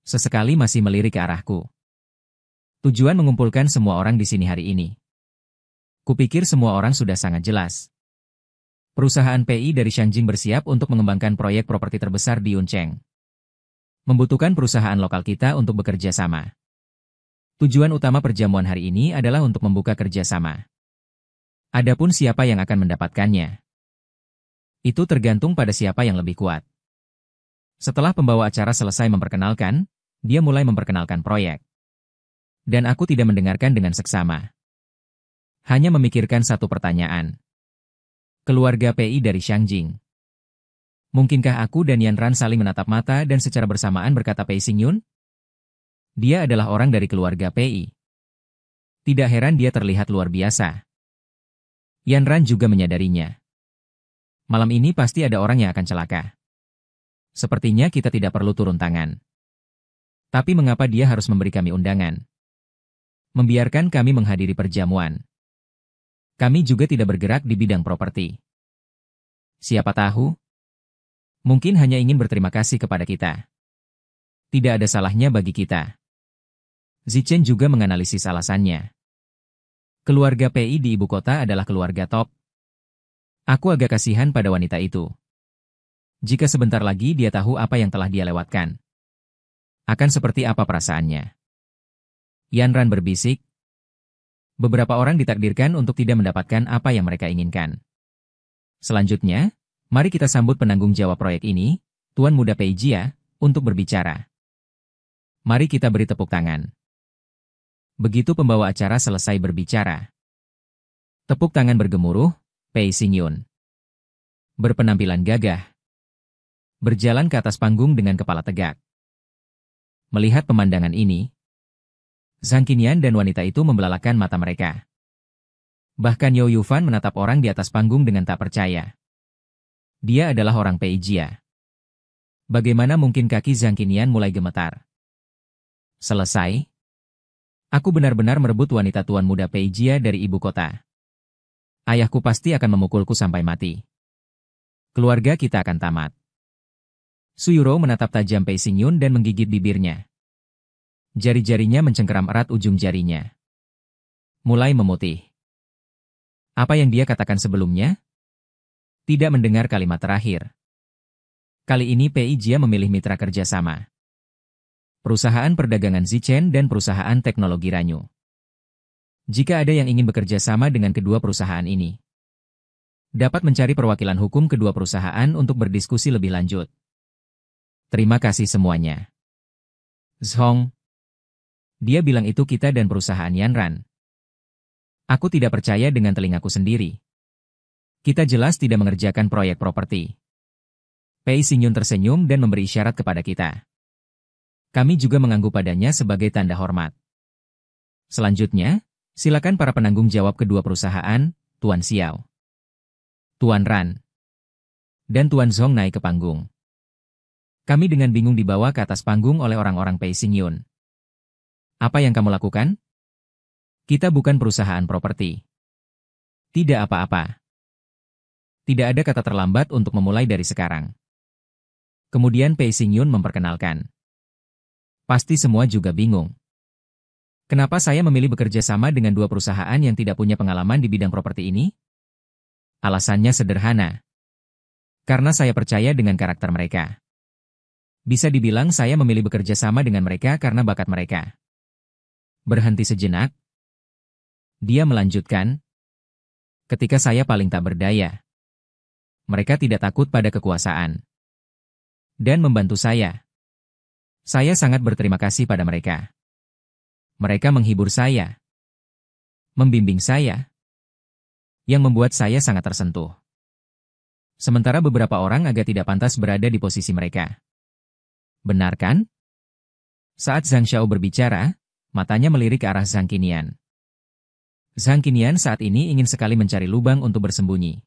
Sesekali masih melirik ke arahku. Tujuan mengumpulkan semua orang di sini hari ini. Kupikir semua orang sudah sangat jelas. Perusahaan PI dari Shangjing bersiap untuk mengembangkan proyek properti terbesar di Yuncheng. Membutuhkan perusahaan lokal kita untuk bekerja sama. Tujuan utama perjamuan hari ini adalah untuk membuka kerjasama. Adapun siapa yang akan mendapatkannya, itu tergantung pada siapa yang lebih kuat. Setelah pembawa acara selesai memperkenalkan, dia mulai memperkenalkan proyek. Dan aku tidak mendengarkan dengan seksama. Hanya memikirkan satu pertanyaan. Keluarga PI dari Shangjing. Mungkinkah aku dan Yanran saling menatap mata dan secara bersamaan berkata Pei Xingyun? Dia adalah orang dari keluarga PI. Tidak heran dia terlihat luar biasa. Yanran juga menyadarinya. Malam ini pasti ada orang yang akan celaka. Sepertinya kita tidak perlu turun tangan. Tapi mengapa dia harus memberi kami undangan? Membiarkan kami menghadiri perjamuan. Kami juga tidak bergerak di bidang properti. Siapa tahu? Mungkin hanya ingin berterima kasih kepada kita. Tidak ada salahnya bagi kita. Zichen juga menganalisis alasannya. Keluarga PI di ibu kota adalah keluarga top. Aku agak kasihan pada wanita itu. Jika sebentar lagi dia tahu apa yang telah dia lewatkan, akan seperti apa perasaannya. Yanran berbisik. Beberapa orang ditakdirkan untuk tidak mendapatkan apa yang mereka inginkan. Selanjutnya, mari kita sambut penanggung jawab proyek ini, Tuan Muda Pei Jia, untuk berbicara. Mari kita beri tepuk tangan. Begitu pembawa acara selesai berbicara. Tepuk tangan bergemuruh, Pei Xingyun berpenampilan gagah. Berjalan ke atas panggung dengan kepala tegak. Melihat pemandangan ini, Zhang Qinian dan wanita itu membelalakan mata mereka. Bahkan Yo Yufan menatap orang di atas panggung dengan tak percaya. Dia adalah orang Pei Jia. Bagaimana mungkin kaki Zhang Qinian mulai gemetar? Selesai. Aku benar-benar merebut wanita tuan muda Pei Jia dari ibu kota. Ayahku pasti akan memukulku sampai mati. Keluarga kita akan tamat. Suyuro menatap tajam Pei Xingyun dan menggigit bibirnya. Jari-jarinya mencengkeram erat ujung jarinya. mulai memutih. Apa yang dia katakan sebelumnya? Tidak mendengar kalimat terakhir. Kali ini Pei Jia memilih mitra kerjasama. Perusahaan perdagangan Zichen dan perusahaan teknologi Ranyu. Jika ada yang ingin bekerja sama dengan kedua perusahaan ini, dapat mencari perwakilan hukum kedua perusahaan untuk berdiskusi lebih lanjut. Terima kasih semuanya. Zhong. Dia bilang itu kita dan perusahaan Yanran. Aku tidak percaya dengan telingaku sendiri. Kita jelas tidak mengerjakan proyek properti. Pei Xingyun tersenyum dan memberi isyarat kepada kita. Kami juga mengangguk padanya sebagai tanda hormat. Selanjutnya, silakan para penanggung jawab kedua perusahaan, Tuan Xiao, Tuan Ran, dan Tuan Zhong naik ke panggung. Kami dengan bingung dibawa ke atas panggung oleh orang-orang Pei Xingyun. Apa yang kamu lakukan? Kita bukan perusahaan properti. Tidak apa-apa. Tidak ada kata terlambat untuk memulai dari sekarang. Kemudian Pei Xingyun memperkenalkan. Pasti semua juga bingung. Kenapa saya memilih bekerja sama dengan dua perusahaan yang tidak punya pengalaman di bidang properti ini? Alasannya sederhana. Karena saya percaya dengan karakter mereka. Bisa dibilang saya memilih bekerja sama dengan mereka karena bakat mereka. Berhenti sejenak. Dia melanjutkan. Ketika saya paling tak berdaya. Mereka tidak takut pada kekuasaan. Dan membantu saya. Saya sangat berterima kasih pada mereka. Mereka menghibur saya. Membimbing saya. Yang membuat saya sangat tersentuh. Sementara beberapa orang agak tidak pantas berada di posisi mereka. Benar kan? Saat Zhang Xiao berbicara, matanya melirik ke arah Zhang Qinian. Zhang Qinian saat ini ingin sekali mencari lubang untuk bersembunyi.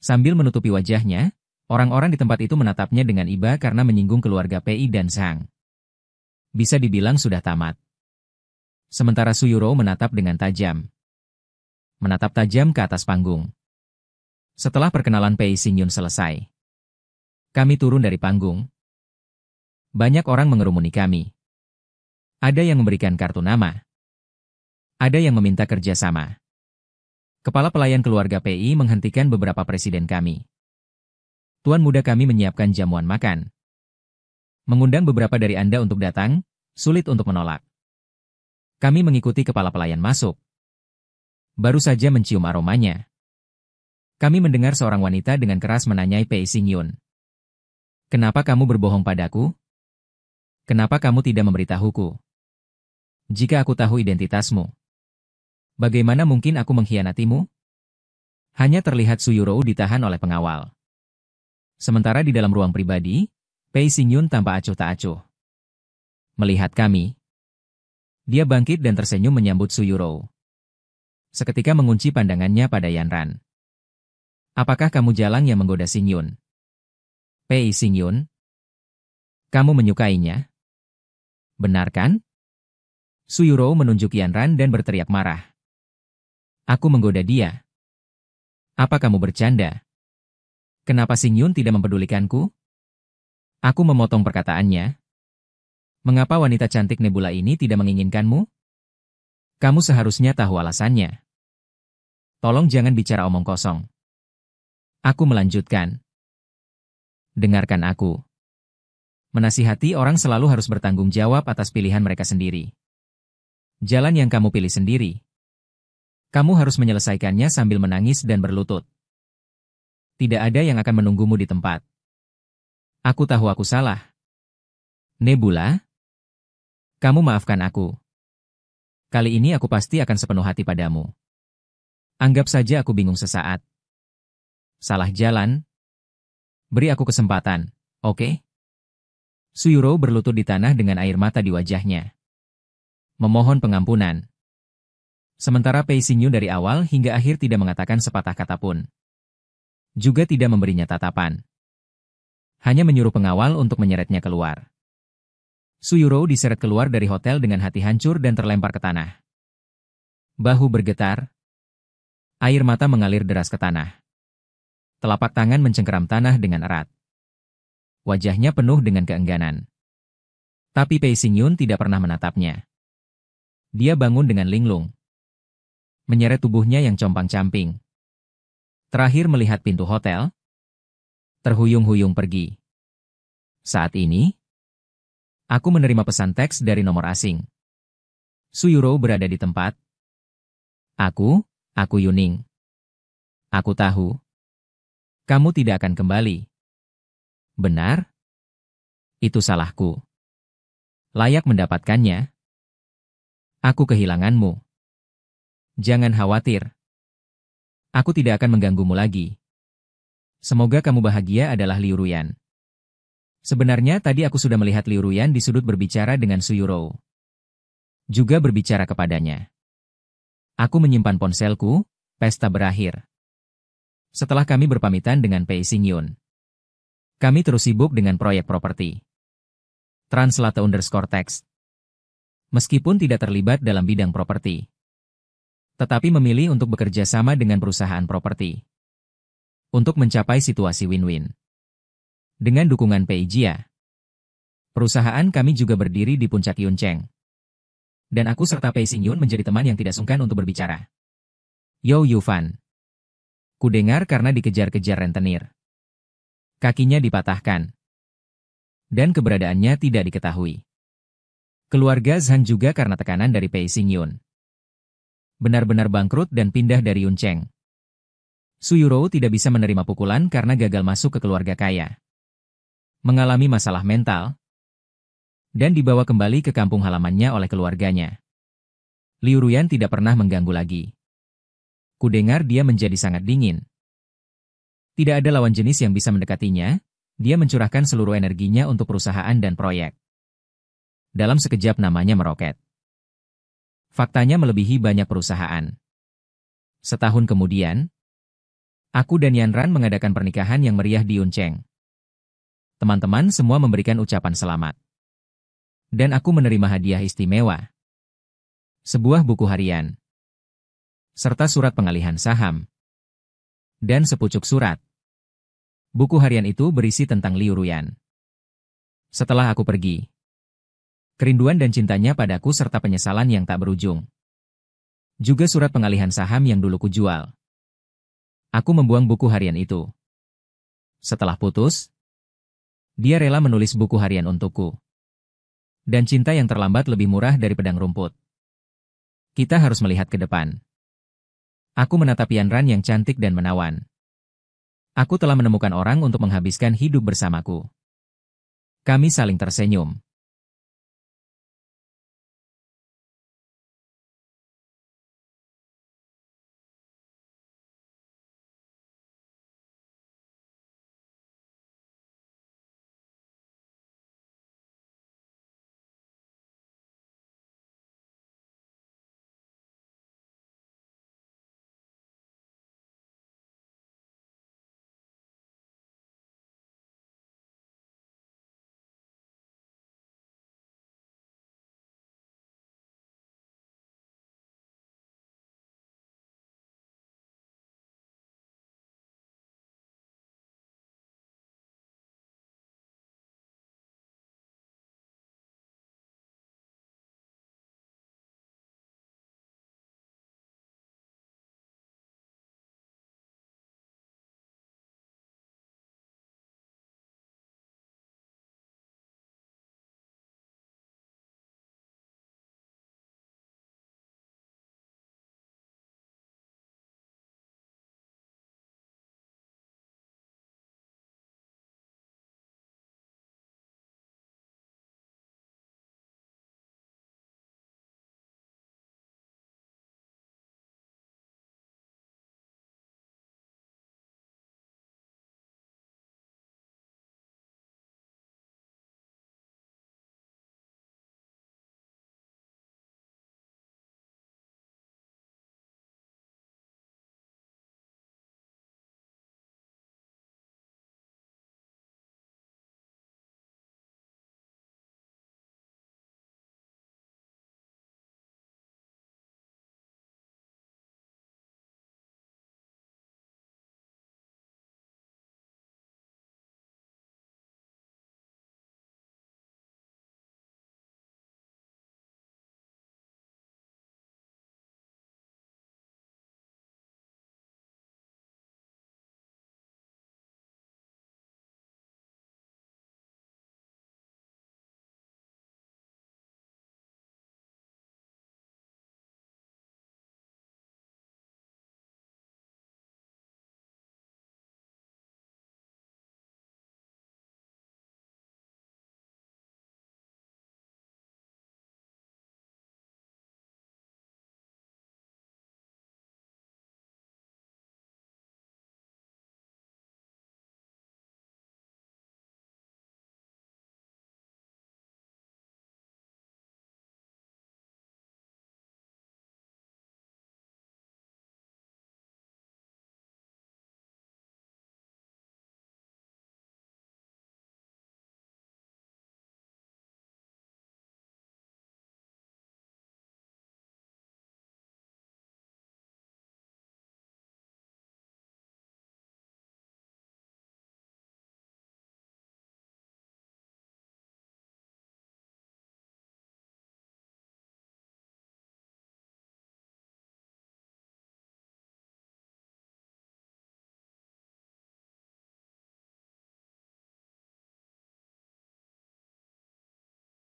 Sambil menutupi wajahnya, orang-orang di tempat itu menatapnya dengan iba karena menyinggung keluarga Pei dan Zhang. Bisa dibilang sudah tamat. Sementara Su Yuro menatap dengan tajam. Menatap tajam ke atas panggung. Setelah perkenalan Pei Xingyun selesai, kami turun dari panggung. Banyak orang mengerumuni kami. Ada yang memberikan kartu nama. Ada yang meminta kerjasama. Kepala pelayan keluarga PI menghentikan beberapa presiden kami. Tuan muda kami menyiapkan jamuan makan. Mengundang beberapa dari Anda untuk datang, sulit untuk menolak. Kami mengikuti kepala pelayan masuk. Baru saja mencium aromanya. Kami mendengar seorang wanita dengan keras menanyai Pei Xingyun. Kenapa kamu berbohong padaku? Kenapa kamu tidak memberitahuku? Jika aku tahu identitasmu, bagaimana mungkin aku mengkhianatimu? Hanya terlihat Su Yuro ditahan oleh pengawal. Sementara di dalam ruang pribadi, Pei Xingyun tampak acuh tak acuh. Melihat kami, dia bangkit dan tersenyum menyambut Su Yuro. Seketika mengunci pandangannya pada Yanran. Apakah kamu jalang yang menggoda Xingyun? Pei Xingyun? Kamu menyukainya? Benar kan? Su Yuro menunjuk Yanran dan berteriak marah. Aku menggoda dia. Apa kamu bercanda? Kenapa Xingyun tidak mempedulikanku? Aku memotong perkataannya. Mengapa wanita cantik Nebula ini tidak menginginkanmu? Kamu seharusnya tahu alasannya. Tolong jangan bicara omong kosong. Aku melanjutkan. Dengarkan aku. Menasihati orang selalu harus bertanggung jawab atas pilihan mereka sendiri. Jalan yang kamu pilih sendiri. Kamu harus menyelesaikannya sambil menangis dan berlutut. Tidak ada yang akan menunggumu di tempat. Aku tahu aku salah. Nebula? Kamu maafkan aku. Kali ini aku pasti akan sepenuh hati padamu. Anggap saja aku bingung sesaat. Salah jalan? Beri aku kesempatan, oke? Su Yuro berlutut di tanah dengan air mata di wajahnya. Memohon pengampunan. Sementara Pei Xingyun dari awal hingga akhir tidak mengatakan sepatah kata pun. Juga tidak memberinya tatapan. Hanya menyuruh pengawal untuk menyeretnya keluar. Su Yuro diseret keluar dari hotel dengan hati hancur dan terlempar ke tanah. Bahu bergetar. Air mata mengalir deras ke tanah. Telapak tangan mencengkeram tanah dengan erat. Wajahnya penuh dengan keengganan. Tapi Pei Xingyun tidak pernah menatapnya. Dia bangun dengan linglung. Menyeret tubuhnya yang compang-camping. Terakhir melihat pintu hotel, terhuyung-huyung pergi. Saat ini, aku menerima pesan teks dari nomor asing. Suyuro berada di tempat. Aku Yuning. Aku tahu. Kamu tidak akan kembali. Benar? Itu salahku. Layak mendapatkannya. Aku kehilanganmu. Jangan khawatir. Aku tidak akan mengganggumu lagi. Semoga kamu bahagia adalah Liu Ruyan. Sebenarnya tadi aku sudah melihat Liu Ruyan di sudut berbicara dengan Suyuro. Juga berbicara kepadanya. Aku menyimpan ponselku, pesta berakhir. Setelah kami berpamitan dengan Pei Xingyun. Kami terus sibuk dengan proyek properti. Translate_text. Meskipun tidak terlibat dalam bidang properti, tetapi memilih untuk bekerja sama dengan perusahaan properti. Untuk mencapai situasi win-win. Dengan dukungan Pei Jia, perusahaan kami juga berdiri di puncak Yuncheng. Dan aku serta Pei Xingyun menjadi teman yang tidak sungkan untuk berbicara. Yo Yufan. Kudengar karena dikejar-kejar rentenir. Kakinya dipatahkan. Dan keberadaannya tidak diketahui. Keluarga Zhang juga karena tekanan dari Pei Xingyun. Benar-benar bangkrut dan pindah dari Yuncheng. Suyuro tidak bisa menerima pukulan karena gagal masuk ke keluarga kaya. Mengalami masalah mental. Dan dibawa kembali ke kampung halamannya oleh keluarganya. Liu Ruyan tidak pernah mengganggu lagi. Kudengar dia menjadi sangat dingin. Tidak ada lawan jenis yang bisa mendekatinya, dia mencurahkan seluruh energinya untuk perusahaan dan proyek. Dalam sekejap namanya meroket. Faktanya melebihi banyak perusahaan. Setahun kemudian, aku dan Yanran mengadakan pernikahan yang meriah di Yuncheng. Teman-teman semua memberikan ucapan selamat. Dan aku menerima hadiah istimewa. Sebuah buku harian. Serta surat pengalihan saham. Dan sepucuk surat. Buku harian itu berisi tentang Liu Ruyan. Setelah aku pergi, kerinduan dan cintanya padaku serta penyesalan yang tak berujung. Juga surat pengalihan saham yang dulu kujual. Aku membuang buku harian itu. Setelah putus, dia rela menulis buku harian untukku. Dan cinta yang terlambat lebih murah dari pedang rumput. Kita harus melihat ke depan. Aku menatap Yanran yang cantik dan menawan. Aku telah menemukan orang untuk menghabiskan hidup bersamaku. Kami saling tersenyum.